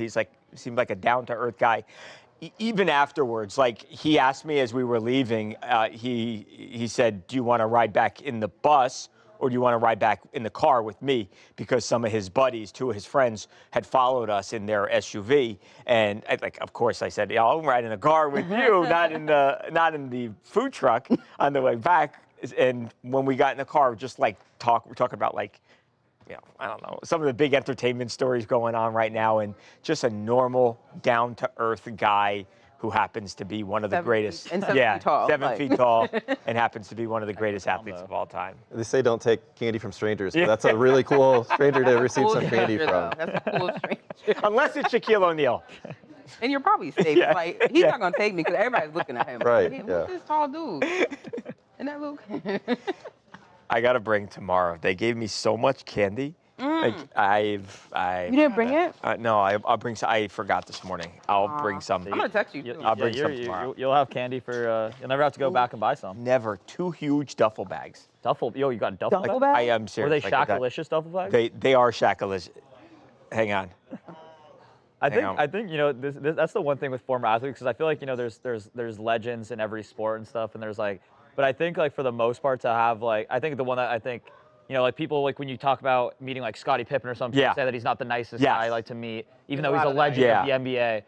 D: seemed like a down-to-earth guy. Even afterwards, like, he asked me as we were leaving, he said, do you want to ride back in the bus, or do you want to ride back in the car with me? Because some of his buddies, two of his friends, had followed us in their SUV. And of course, I said, yeah, I'll ride in the car with you, not in the food truck on the way back. And when we got in the car, just we're talking about I don't know, some of the big entertainment stories going on right now, and just a normal, down-to-earth guy who happens to be one of the greatest.
G: And 7 feet tall.
D: 7 feet tall, and happens to be one of the greatest athletes of all time.
C: They say don't take candy from strangers, but that's a really cool stranger to receive some candy from.
G: That's a cool stranger.
D: Unless it's Shaquille O'Neal.
G: And you're probably safe. Like, he's not going to take me because everybody's looking at him.
C: Right,
G: Hey, who's this tall dude? And that Luke?
D: I got to bring tomorrow. They gave me so much candy. Like,
G: You didn't bring it?
D: No, I'll bring some. I forgot this morning. I'll bring some.
G: I'm gonna text you too.
D: I'll bring some tomorrow.
A: You'll have candy for. You'll never have to go back and buy some.
D: Never. 2 huge duffel bags.
A: You got duffel bags?
G: bags?
D: I am serious.
A: Were they Shaq-alicious duffel bags?
D: They are Shaq-alicious. Hang on.
A: I think that's the one thing with former athletes, because I feel like there's legends in every sport and stuff, and there's but I think for the most part to have I think the one that I think people when you talk about meeting Scottie Pippen or something, say that he's not the nicest guy to meet, even though he's a legend of the NBA.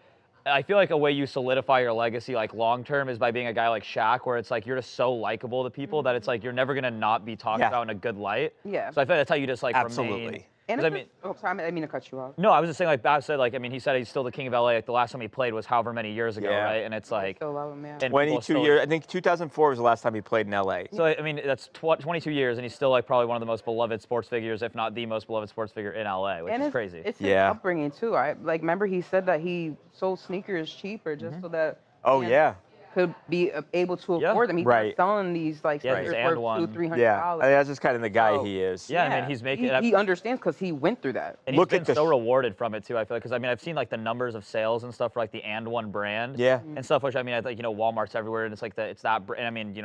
A: I feel like a way you solidify your legacy long term is by being a guy like Shaq, where it's you're just so likable to people that it's you're never gonna not be talked about in a good light.
G: Yeah.
A: So I feel like that's how you just
D: absolutely.
A: Remain.
G: And sorry, I didn't mean to cut you off.
A: No, I was just saying, Babs said, he said he's still the king of LA. The last time he played was however many years ago, right? And it's
G: I still love him, man.
D: 22 years. I think 2004 was the last time he played in LA.
A: So I mean, that's 22 years, and he's still probably one of the most beloved sports figures, if not the most beloved sports figure in LA, which is crazy.
G: It's his upbringing too. Remember he said that he sold sneakers cheaper just so that. Could be able to afford them. He's not selling these sneakers for $200-$300.
D: Yeah, that's just kind of the guy he is.
A: Yeah, I mean, he's making.
G: He understands because he went through that.
A: And he's been so rewarded from it too. I feel because I've seen the numbers of sales and stuff for the And One brand.
D: Yeah.
A: And stuff, which I think Walmart's everywhere, and it's that. And I mean,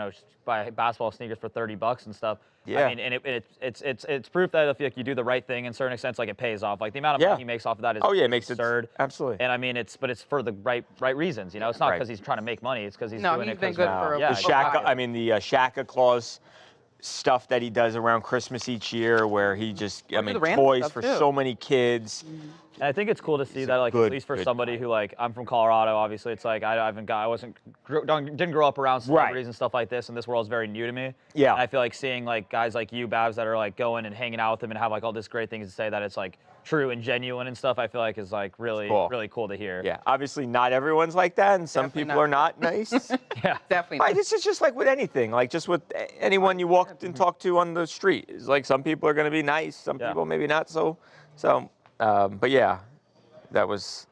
A: buy basketball sneakers for $30 and stuff.
D: Yeah.
A: I mean, and it's proof that if you do the right thing in certain extents, it pays off. The amount of money he makes off of that is
D: it makes
A: absurd.
D: Absolutely.
A: And I mean, it's for the right reasons. It's not because he's trying to make money. It's because he's doing it.
G: Been good for
D: the Shaq clause stuff that he does around Christmas each year, where he just, I mean,
G: the random
D: toys
G: stuff,
D: for
G: too.
D: so many kids.
A: And I think it's cool to see that, like,
D: good-
A: at least for
D: good
A: somebody
D: guy.
A: who, like, I'm from Colorado, obviously. It's like I didn't grow up around celebrities and stuff like this, and this world is very new to me.
D: Yeah.
A: And I feel like seeing like guys like you, Babs, that are like going and hanging out with him and have like all this great things to say that it's like true and genuine and stuff. I feel like is like really really cool to hear.
D: Yeah, obviously not everyone's like that, and some
G: Definitely
D: people are not nice.
A: Yeah.
G: Definitely.
D: But this is just like with anything, like just with anyone you walk and talk to on the street. It's like some people are going to be nice, some people maybe not so. But yeah, that was.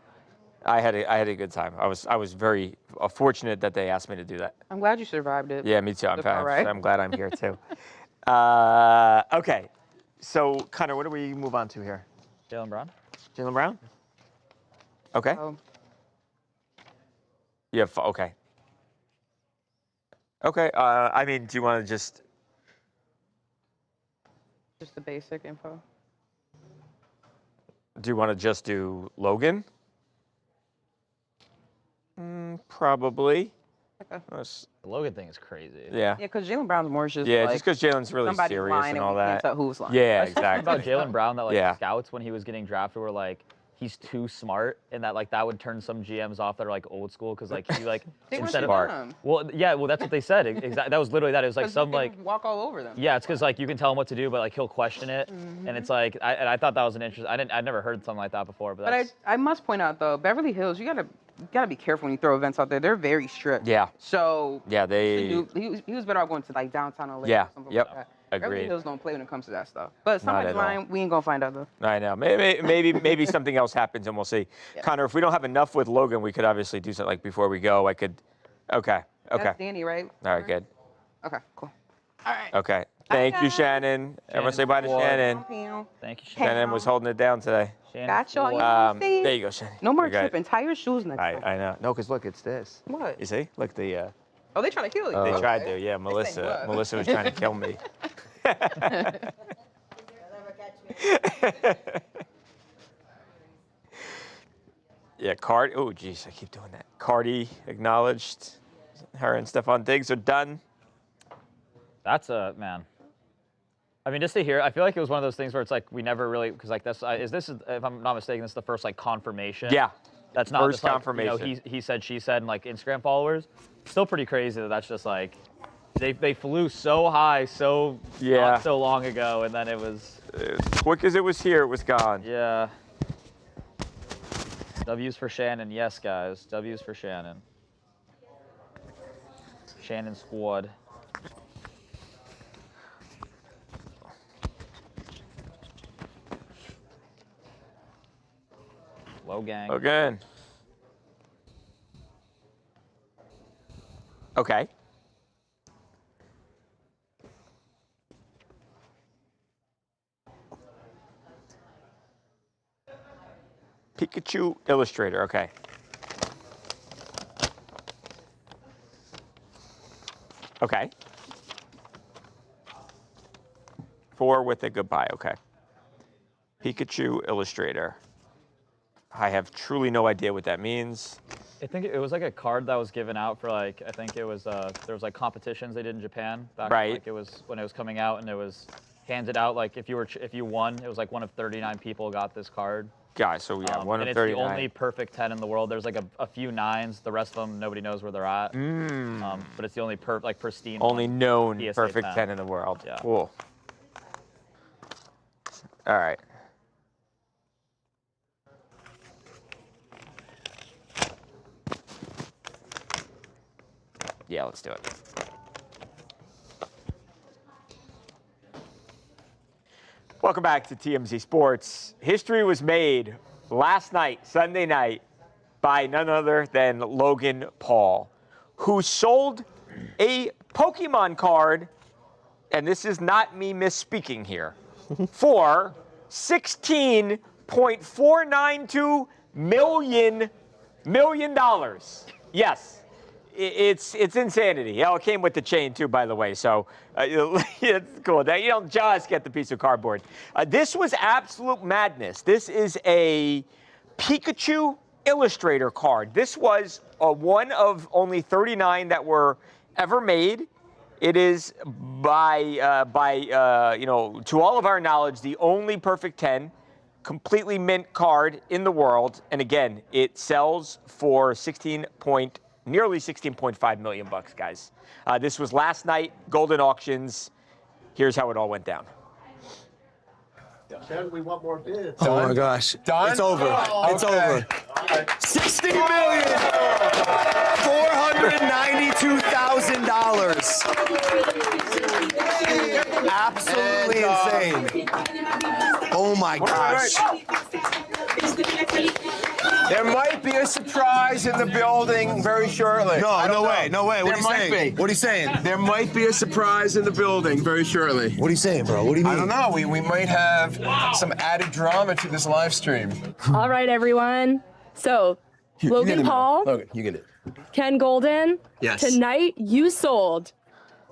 D: I had a good time. I was very fortunate that they asked me to do that.
G: I'm glad you survived it.
D: Yeah, me too. I'm glad I'm here too. Okay, so Connor, what do we move on to here?
A: Jaylen Brown.
D: Jaylen Brown. Okay.
G: Oh,
D: Yeah. Okay. Okay. I mean, do you want to just?
G: just the basic info.
D: Do you want to just do Logan? Probably.
G: Okay.
A: The Logan thing is crazy.
D: Yeah.
G: Yeah, because Jaylen Brown's more just
D: Yeah,
G: like
D: just because Jalen's really
G: somebody's
D: serious
G: lying
D: and all
G: we can't
D: that.
G: tell who's lying.
D: Yeah,
A: Something
D: exactly.
A: about Jaylen Brown that like
D: Yeah.
A: scouts when he was getting drafted were like he's too smart and that like that would turn some GMs off that are like old school because like he like
G: They want
A: instead
G: you
A: of
G: dumb.
A: well that's what they said exactly that was literally that it was like
G: 'Cause
A: some
G: you can
A: like
G: walk all over them.
A: yeah it's because like you can tell him what to do but like he'll question it and it's like I thought that was an interesting I'd never heard something like that before but
G: But
A: that's
G: I must point out though, Beverly Hills, you gotta be careful when you throw events out there. They're very strict.
D: Yeah.
G: So
D: Yeah,
G: he was better off going to like downtown LA.
D: Yeah,
G: Or something
D: yep,
G: like that.
D: agreed.
G: Beverly Hills don't play when it comes to that stuff. But somebody's
D: at all.
G: lying. We ain't gonna find out though.
D: I know. Maybe something else happens and we'll see.
G: Yeah.
D: Connor, if we don't have enough with Logan, we could obviously do something like before we go. I could. Okay.
G: That's Danny, right?
D: All right. Good.
G: Okay, cool. All right.
D: Okay. Thank you,
G: guys.
D: Shannon. Everyone say bye to
A: Squad.
D: Shannon.
A: thank you
D: Shannon was holding it down today.
A: Shannon
G: Got y'all.
A: Squad.
D: There you go, Shannon.
G: No more
D: You got it.
G: tripping. Tie your shoes next time.
D: I know. No, because look, it's this.
G: What?
D: You see? Look, the
G: Oh, they trying to kill you.
D: they
G: Okay.
D: tried to. Yeah,
G: saying
D: Melissa.
G: what?
D: Melissa was trying to kill me. Yeah, Cardi. Oh, geez, I keep doing that. Cardi acknowledged. Her and Stephon Diggs are done.
A: That's a man. I mean, just to hear, I feel like it was one of those things where it's like we never really, because like this, if I'm not mistaken, this is the first like confirmation.
D: Yeah.
A: That's not
D: First
A: just, like,
D: confirmation.
A: You know, he said, she said, and like Instagram followers. Still pretty crazy that that's just like, they flew so high not so long ago, and then it was.
D: As quick as it was here, it was gone.
A: Yeah. W's for Shannon, yes, guys. W's for Shannon. Shannon squad. Low gang.
D: Again. Okay. Pikachu Illustrator, okay. Okay. 4 with a goodbye, okay. Pikachu Illustrator. I have truly no idea what that means.
A: I think it was like a card that was given out for like, I think it was, there was like competitions they did in Japan back when,
D: Right.
A: like it was when it was coming out and it was handed out like if you won, it was like one of 39 people got this card.
D: Guys, so yeah, 1
A: and
D: of
A: it's
D: 39.
A: the only perfect 10 in the world. There's like a few 9s. The rest of them, nobody knows where they're at. But it's the only pristine
D: Only
A: one.
D: known
A: PSA
D: perfect
A: 10.
D: 10 in the world.
A: Yeah.
D: Cool. All right. Yeah, let's do it. Welcome back to TMZ Sports. History was made last night, Sunday night, by none other than Logan Paul, who sold a Pokemon card, and this is not me misspeaking here, for $16.492 million. Yes. It's insanity. It came with the chain too, by the way. So it's cool. You don't just get the piece of cardboard. This was absolute madness. This is a Pikachu Illustrator card. This was one of only 39 that were ever made. It is to all of our knowledge, the only perfect 10, completely mint card in the world. And again, it sells for nearly 16.5 million bucks, guys. This was last night, Golden Auctions. Here's how it all went down.
J: Chad, we want more bids.
K: Oh my gosh.
J: Done?
K: It's over. It's over. $60,492,000. Absolutely insane. Oh my gosh.
J: There might be a surprise in the building very shortly.
K: No way. What are you saying? What are you saying?
J: There might be a surprise in the building very shortly.
K: What are you saying, bro? What do you mean?
J: I don't know. We might have some added drama to this live stream.
L: All right, everyone. So, Logan Paul,
K: Logan, you get it.
L: Ken Golden,
K: Yes.
L: tonight you sold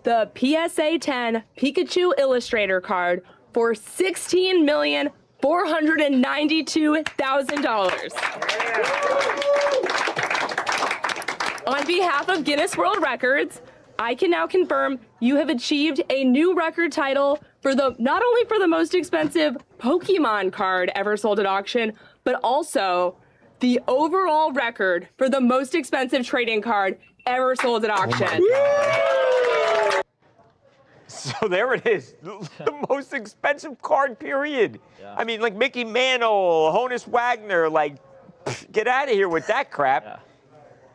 L: the PSA 10 Pikachu Illustrator card for $16,492,000. On behalf of Guinness World Records, I can now confirm you have achieved a new record title for not only for the most expensive Pokemon card ever sold at auction, but also the overall record for the most expensive trading card ever sold at auction.
D: So there it is, the most expensive card, period.
A: Yeah.
D: I mean, like Mickey Mantle, Honus Wagner, like, get out of here with that crap.
A: Yeah.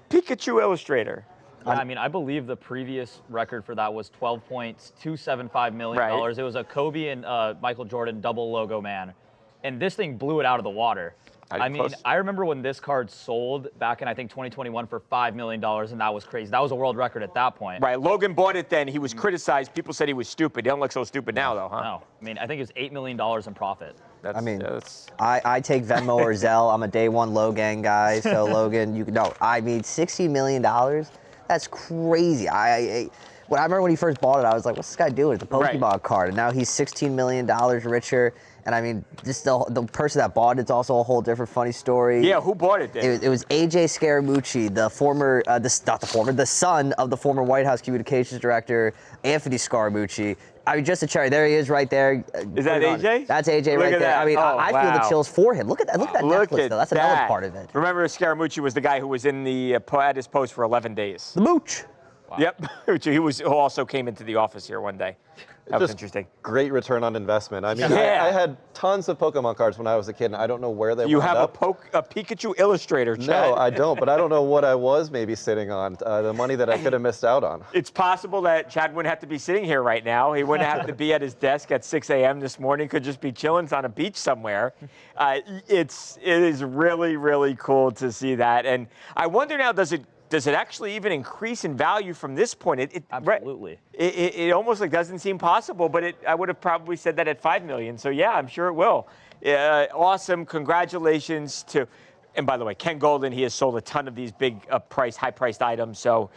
D: Pikachu Illustrator.
A: Yeah, I mean, I believe the previous record for that was $12.275 million.
D: Right.
A: It was a Kobe and Michael Jordan double logo man. And this thing blew it out of the water. I mean, I remember when this card sold back in, I think, 2021 for $5 million, and that was crazy. That was a world record at that point.
D: Right, Logan bought it then. He was criticized. People said he was stupid. He don't look so stupid now, though, huh?
A: No. I mean, I think it was $8 million in profit.
B: I take Venmo or Zelle. I'm a day one Logan guy, so Logan, I mean, $60 million, that's crazy. When I remember when he first bought it, I was like, what's this guy doing? It's a Pokemon card, and now he's $16 million richer. And I mean, just the person that bought it's also a whole different funny story.
D: Yeah, who bought it then?
B: It was AJ Scaramucci, the son of the former White House communications director, Anthony Scaramucci. I mean, just a cherry. There he is right there.
D: Is that AJ?
B: That's AJ right there.
D: That.
B: I mean, I feel the chills for him. Look at that necklace, though. That's another part of it.
D: Remember, Scaramucci was the guy who was in the at his post for 11 days.
B: The mooch.
D: Wow. Yep, who also came into the office here one day. That was interesting.
C: Great return on investment. I mean,
D: Yeah.
C: I had tons of Pokemon cards when I was a kid, and I don't know where they
D: You
C: wound
D: have
C: up.
D: a Pikachu Illustrator, Chad.
C: No, I don't, but I don't know what I was maybe sitting on, the money that I could have missed out on.
D: It's possible that Chad wouldn't have to be sitting here right now. He wouldn't have to be at his desk at 6 a.m. this morning. Could just be chilling on a beach somewhere. It is really, really cool to see that. And I wonder now, does it actually even increase in value from this point?
A: Absolutely.
D: It almost doesn't seem possible, but I would have probably said that at $5 million. So yeah, I'm sure it will. Awesome. Congratulations to, and by the way, Ken Golden, he has sold a ton of these big high-priced items. So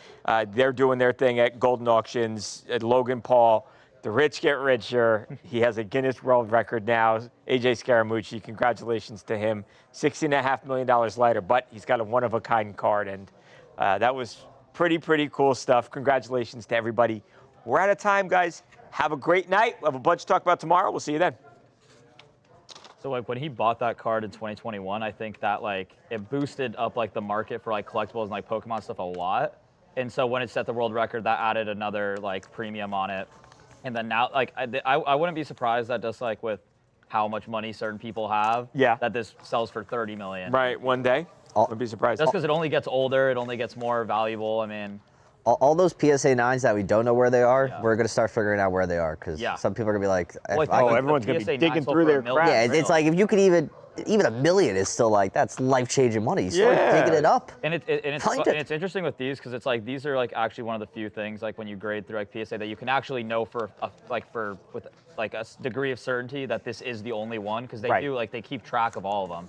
D: they're doing their thing at Golden Auctions. Logan Paul, the rich get richer. He has a Guinness World Record now. AJ Scaramucci, congratulations to him. $16.5 million later, but he's got a one-of-a-kind card, and that was pretty cool stuff. Congratulations to everybody. We're out of time, guys. Have a great night. We'll have a bunch to talk about tomorrow. We'll see you then.
A: So when he bought that card in 2021, I think that it boosted up the market for collectibles and Pokemon stuff a lot. And so when it set the world record, that added another premium on it. And then now I wouldn't be surprised that just with how much money certain people have, that this sells for $30 million.
D: Right, one day. Wouldn't be surprised.
A: Just because it only gets older, it only gets more valuable. I mean,
B: all those PSA 9s that we don't know where they are, we're going to start figuring out where they are, because some people are going to be like,
D: everyone's going to be digging through their crap.
B: Yeah, it's like if you could even $1 million is still that's life-changing money. You start digging it up.
A: And it's interesting with these, because it's these are actually one of the few things when you grade through PSA that you can actually know with a degree of certainty that this is the only one, because they do they keep track of all of them.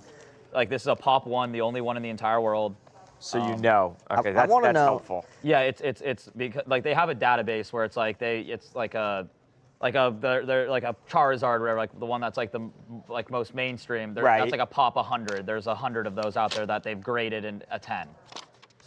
A: This is a Pop 1, the only one in the entire world.
D: So you know. Okay,
B: I want to know.
D: Helpful.
A: Yeah, it's because they have a database where it's they're a Charizard or whatever, the one that's the most mainstream. That's a Pop 100. There's 100 of those out there that they've graded in a 10.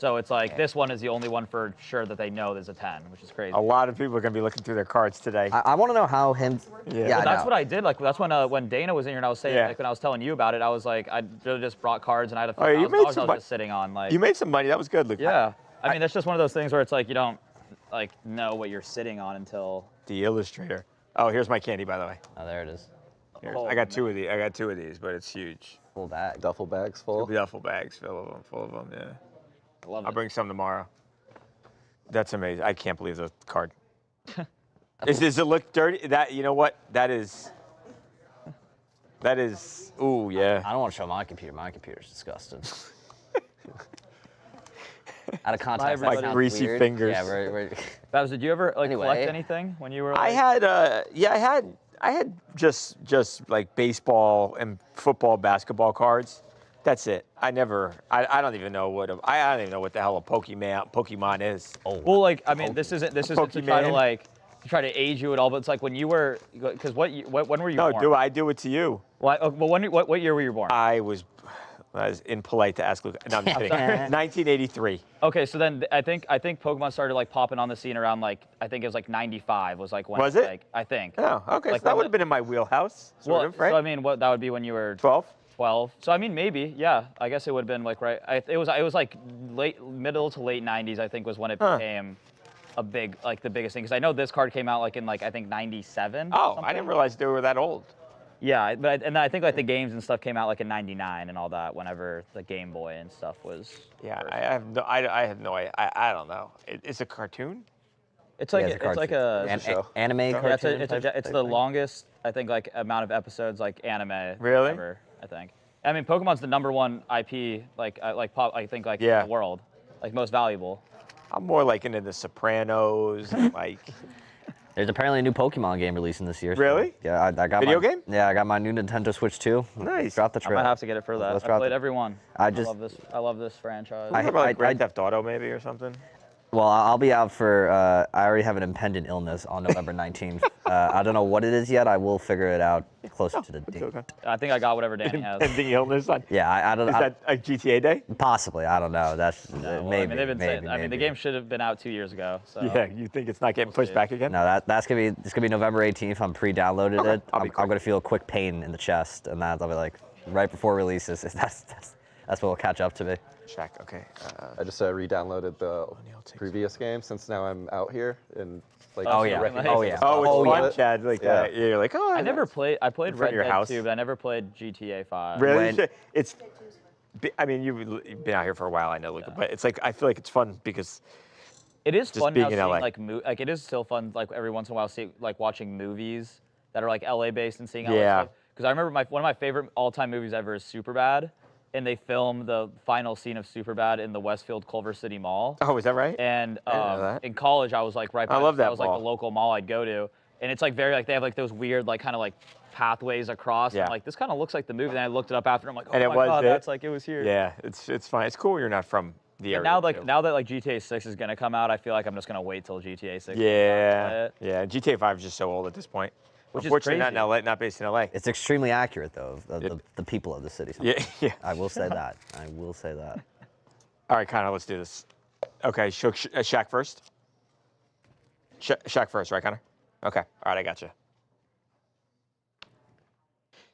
A: So it's like this one is the only one for sure that they know there's a 10, which is crazy.
D: A lot of people are going to be looking through their cards today.
B: I want to know how him.
D: Yeah,
A: Well, that's what I did. Like that's when Dana was in here and I was saying, like when I was telling you about it, I was like, I really just brought cards and I had $1,000 I was just sitting on. Like
D: you made some money. That was good, Luke.
A: Yeah. I mean, that's just one of those things where it's like you don't like know what you're sitting on until
D: the illustrator. Oh, here's my candy, by the way.
B: Oh, there it is.
D: I got two of these. I got two of these, but it's huge.
B: Full bag.
C: Duffel bags full.
D: Duffel bags full of them. Yeah.
A: I love it.
D: I'll bring some tomorrow. That's amazing. I can't believe the card. Does it look dirty? That you know what? That is. Ooh, yeah.
B: I don't want to show my computer. My computer's disgusting. Out of context,
D: my greasy
B: weird.
D: fingers.
B: Yeah, we're
A: Babs, did you ever collect anything when you were?
D: I had just like baseball and football, basketball cards. That's it. I don't even know what I don't even know what the hell a Pokemon is.
A: Oh. Well, like I mean, this isn't to try to age you at all, but it's like when you were because when were you born?
D: No, I do it to you.
A: Well, what year were you born?
D: I was impolite to ask Luke. No, I'm just kidding. 1983.
A: Okay, so then I think Pokemon started like popping on the scene around like I think it was like 95 was like when
D: was it?
A: Like, I think.
D: Oh, okay.
A: Like
D: so that would have been in my wheelhouse. Sort of, right?
A: So I mean, what that would be when you were
D: 12.
A: 12. So I mean, maybe, yeah. I guess it would have been like it was like middle to late 90s. I think was when it became the biggest thing. Because I know this card came out like in I think 97.
D: Oh, I didn't realize they were that old.
A: Yeah, but and I think like the games and stuff came out like in '99 and all that. Whenever the Game Boy and stuff was.
D: Yeah, I have no idea. I don't know. It's a cartoon.
A: It's like it's like a
B: anime cartoon.
A: Yeah, it's the longest I think like amount of episodes like anime.
D: Really?
A: Ever, I think. I mean, Pokemon's the #1 IP I think in the world, like most valuable.
D: I'm more like into the Sopranos, like.
B: There's apparently a new Pokemon game releasing this year.
D: Really?
B: So, yeah, I got
D: video game.
B: Yeah, I got my new Nintendo Switch too.
D: Nice.
B: Drop the trail.
A: I might have to get it for that. I played every one. I love this franchise.
D: Like Grand Theft Auto maybe or something.
B: Well, I'll be out for. I already have an impending illness on November 19th. I don't know what it is yet. I will figure it out closer to the date.
A: Okay. I think I got whatever Danny has.
D: Impending illness.
B: Yeah, I don't.
D: Is that a GTA day?
B: Possibly. I don't know. That's maybe.
A: I mean, they've been saying. I mean, the game should have been out 2 years ago. So.
D: Yeah, you think it's not getting pushed back again?
B: No, it's gonna be November 18th. I'm pre-downloaded it. I'm gonna feel a quick pain in the chest, and I'll be like right before releases. That's what will catch up to me.
D: Shaq, okay.
C: I just re-downloaded the previous game since now I'm out here and like.
B: Oh yeah.
D: Oh, it's fun, Chad. Like that. You're like, oh.
A: I never played. I played Red Dead 2, but I never played GTA 5.
D: Really? I mean, you've been out here for a while, I know, Luca, but it's like I feel like it's fun because.
A: It is fun now
D: seeing
A: LA. Like it is still fun like every once in a while watching movies that are like LA based and seeing LA stuff. Because I remember one of my favorite all-time movies ever is Superbad. And they filmed the final scene of Superbad in the Westfield Culver City Mall.
D: Oh, is that right?
A: And in college, I was like right by.
D: I love that
A: was like the local mall I'd go to, and it's like very like they have like those weird like kind of like pathways across. Yeah. And, like this kind of looks like the movie. And I looked it up after. I'm like, oh my god, that's like it was here.
D: Yeah, it's fine. It's cool. You're not from the area.
A: Now that like GTA 6 is gonna come out, I feel like I'm just gonna wait till GTA 6.
D: Yeah. Yeah. GTA 5 is just so old at this point.
A: Which
D: Unfortunately,
A: is
D: not in LA, not based in LA.
B: It's extremely accurate, though, of the people of the city.
D: Yeah.
B: I will say that.
D: All right, Connor, let's do this. Okay, Shaq first. Shaq first, right, Connor? Okay. All right, I got you.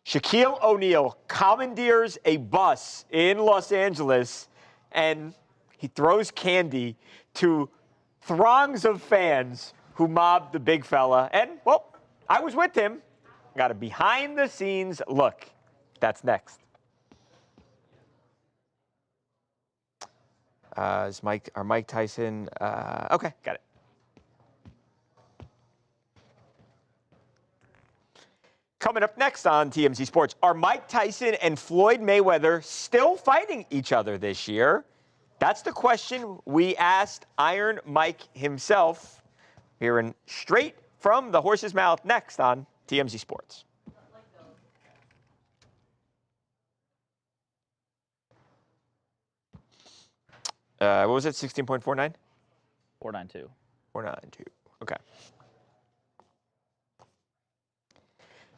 D: Shaquille O'Neal commandeers a bus in Los Angeles, and he throws candy to throngs of fans who mobbed the big fella. And, well, I was with him. Got a behind-the-scenes look. That's next. Is Mike Tyson? Okay, got it. Coming up next on TMZ Sports, are Mike Tyson and Floyd Mayweather still fighting each other this year? That's the question we asked Iron Mike himself. Hearing straight from the horse's mouth next on TMZ Sports. What was it, 16.49?
A: 492.
D: 492, okay.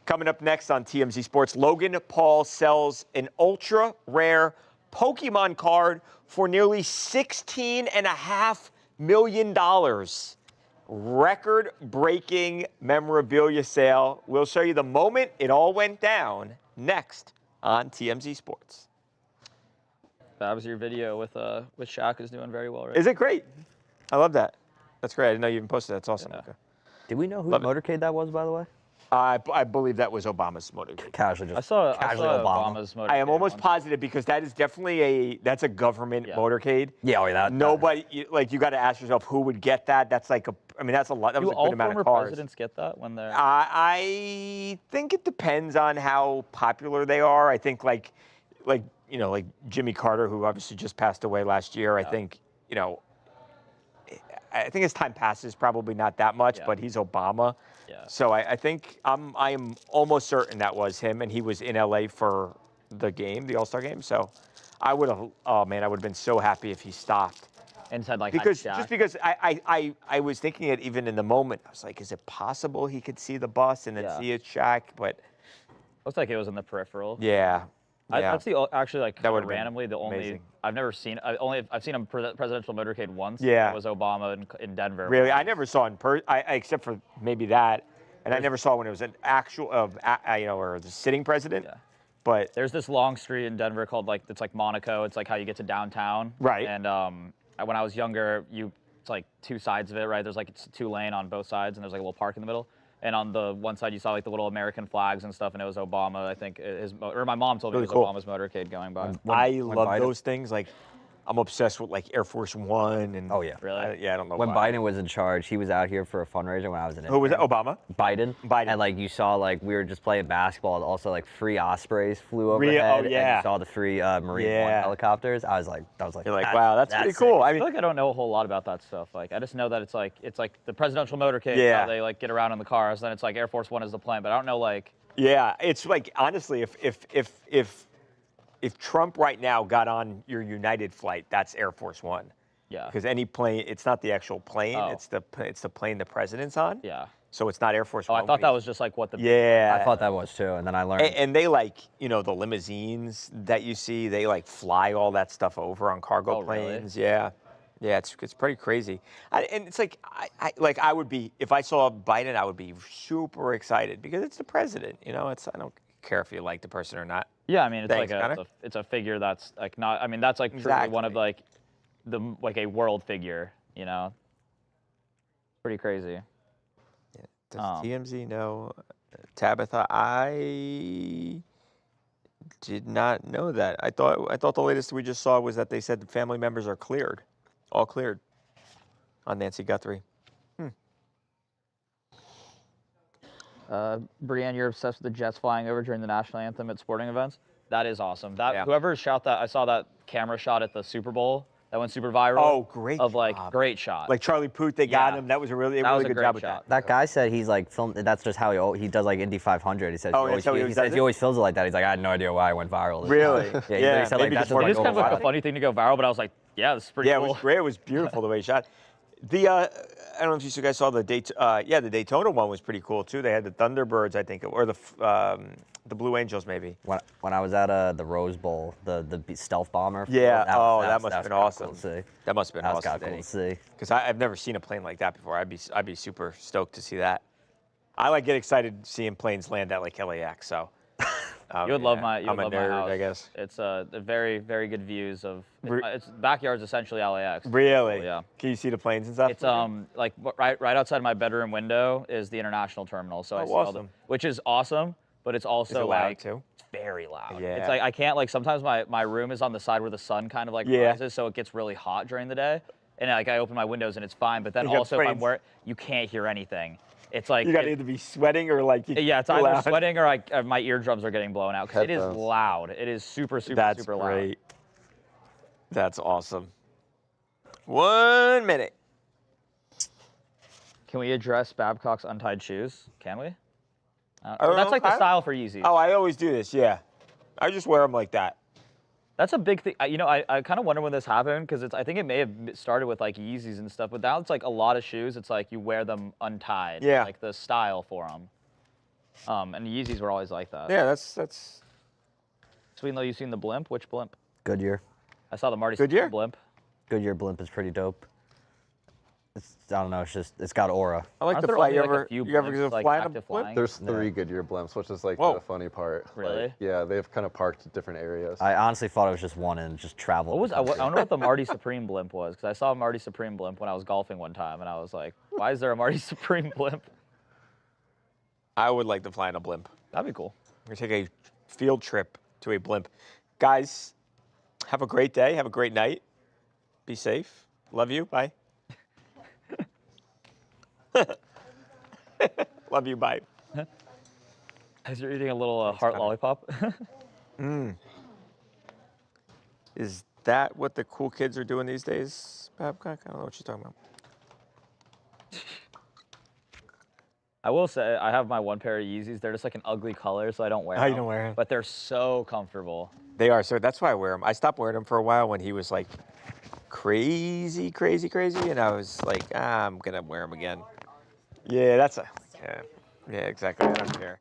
D: Coming up next on TMZ Sports, Logan Paul sells an ultra-rare Pokemon card for nearly $16.5 million. Record-breaking memorabilia sale. We'll show you the moment it all went down next on TMZ Sports.
A: That was your video with Shaq is doing very well, right?
D: Is it great? I love that. That's great. I didn't know you even posted that. That's awesome.
A: Yeah.
D: Okay.
B: Did we know whose motorcade that was, by the way?
D: I believe that was Obama's motorcade.
B: Casually,
A: I saw
B: Obama.
A: Obama's motorcade.
D: I am almost
A: once.
D: positive because that is definitely a government motorcade.
B: Yeah, oh, yeah.
D: Nobody, you got to ask yourself who would get that. That's like that's a lot. That
A: Do
D: was a
A: all
D: good amount
A: former
D: of cars.
A: presidents get that when they're?
D: I think it depends on how popular they are. I think like Jimmy Carter, who obviously just passed away last year. I think I think as time passes, probably not that much, but he's Obama.
A: Yeah.
D: So I think I am almost certain that was him, and he was in LA for the game, the All-Star game. So I would have, I would have been so happy if he stopped.
A: And said like,
D: because
A: hi, Shaq.
D: just because I was thinking it even in the moment, I was like, is it possible he could see the bus and then see it Shaq? But
A: looks like it was in the peripheral.
D: Yeah.
A: That's actually like
D: that would
A: randomly the only
D: amazing.
A: I've never seen. I've seen a presidential motorcade once.
D: Yeah.
A: It was Obama in Denver.
D: Really, I never saw in person, except for maybe that, and I never saw when it was an actual or the sitting president.
A: Yeah.
D: But
A: there's this long street in Denver called it's like Monaco. It's like how you get to downtown.
D: Right.
A: And when I was younger, it's like two sides of it, right? There's like it's 2-lane on both sides, and there's like a little park in the middle. And on the one side, you saw like the little American flags and stuff, and it was Obama. I think my mom told me it was Obama's motorcade going by.
D: I love those things. Like, I'm obsessed with like Air Force One and.
B: Oh yeah.
A: Really?
D: I don't know.
B: When
D: why.
B: Biden was in charge, he was out here for a fundraiser when I was in.
D: Who was it? Obama.
B: Biden.
D: Biden.
B: And like you saw, like we were just playing basketball, and also like free Ospreys flew overhead.
D: Oh yeah.
B: And you saw the free Marine One helicopters. I was like,
D: You're like, wow, that's pretty cool.
A: I feel like I don't know a whole lot about that stuff. Like I just know that it's like the presidential motorcade. How they like get around in the cars. Then it's like Air Force One is the plane, but I don't know like.
D: Yeah, it's like honestly, if Trump right now got on your United flight, that's Air Force One.
A: Yeah.
D: Because any plane, it's not the actual plane.
A: Oh.
D: It's the plane the president's on.
A: Yeah.
D: So it's not Air Force One.
A: I thought that was just like what the.
D: Yeah.
B: I thought that was too, and then I learned.
D: And they like the limousines that you see. They like fly all that stuff over on cargo planes. Really? Yeah. Yeah, it's pretty crazy. And it's like I would be if I saw Biden, I would be super excited because it's the president. I don't care if you like the person or not.
A: Yeah, I mean it's a figure that's like not. I mean that's like truly one of like a world figure. Pretty crazy.
D: Yeah. Does TMZ know Tabitha? I did not know that. I thought the latest we just saw was that they said the family members are cleared, all cleared, on Nancy Guthrie.
A: Brienne, you're obsessed with the jets flying over during the national anthem at sporting events. That is awesome. Whoever shot that, I saw that camera shot at the Super Bowl. That went super viral.
D: Oh, great!
A: Great shot.
D: Like Charlie Puth, they got him. That was a really good job with that.
B: That guy said he's like filmed. That's just how he does like Indy 500. He says he always films it like that. He's like, I had no idea why I went viral.
D: Really?
B: Yeah. He said, like, that's just
A: it's kind of like a funny thing to go viral, but I was like, yeah, this is pretty cool.
D: Yeah, it was great. It was beautiful the way he shot. I don't know if you guys saw the the Daytona one was pretty cool too. They had the Thunderbirds, I think, or the Blue Angels maybe.
B: When I was at the Rose Bowl, the stealth bomber.
D: Yeah. That must have been awesome.
B: Cool to see.
D: That must have been awesome.
B: Cool to see.
D: Because I've never seen a plane like that before. I'd be super stoked to see that. I get excited seeing planes land at like LAX. So.
A: You would love my.
D: I'm a nerd,
A: house.
D: I guess.
A: It's very, very good views of. Its backyard's essentially LAX.
D: Really?
A: So, yeah.
D: Can you see the planes and stuff?
A: It's like right outside my bedroom window is the international terminal, so I see all which is awesome, but it's also
D: is it loud too?
A: It's very loud.
D: Yeah.
A: It's like I can't sometimes my room is on the side where the sun kind of rises, so it gets really hot during the day, and I open my windows and it's fine, but then also if I'm you can't hear anything. It's like
D: you got to either be sweating or like
A: it's either sweating or my eardrums are getting blown out because it is loud. It is super super
D: That's
A: super
D: great.
A: loud.
D: That's awesome. 1 minute.
A: Can we address Babcock's untied shoes? Can we? That's like the style for Yeezys.
D: Oh, I always do this. Yeah, I just wear them like that.
A: That's a big thing. I kind of wonder when this happened because I think it may have started with like Yeezys and stuff, but now it's like a lot of shoes. It's like you wear them untied.
D: Yeah.
A: Like the style for them. And Yeezys were always like that.
D: Yeah, that's.
A: Sweet, though, you seen the blimp? Which blimp?
B: Goodyear.
A: I saw the Marty
D: Goodyear?
A: blimp.
B: Goodyear blimp is pretty dope. I don't know. It's got aura.
D: I like
A: Aren't
D: the
A: there
D: fly.
A: only,
D: You
A: like, a
D: ever
A: few
D: gonna
A: blimps,
D: fly in a
A: active
D: blimp?
A: flying?
C: There's 3 Goodyear blimps, which is like
D: Whoa.
C: the funny part.
A: Really?
C: Like, yeah, they've kind of parked at different areas.
B: I honestly thought it was just one and just traveled.
A: What was
B: the
A: I
B: country.
A: wonder what the Marty Supreme blimp was, because I saw a Marty Supreme blimp when I was golfing one time, and I was like, why is there a Marty Supreme blimp?
D: I would like to fly in a blimp.
A: That'd be cool.
D: We're gonna take a field trip to a blimp. Guys, have a great day. Have a great night. Be safe. Love you. Bye. Love you. Bye.
A: As you're eating a little heart lollipop.
D: Is that what the cool kids are doing these days, Babcock? I don't know what you're talking about.
A: I will say, I have my one pair of Yeezys. They're just like an ugly color, so I don't wear them.
D: You don't wear them?
A: But they're so comfortable.
D: They are, so that's why I wear them. I stopped wearing them for a while when he was like crazy, and I was like, I'm gonna wear them again. Yeah, yeah, exactly. I don't care.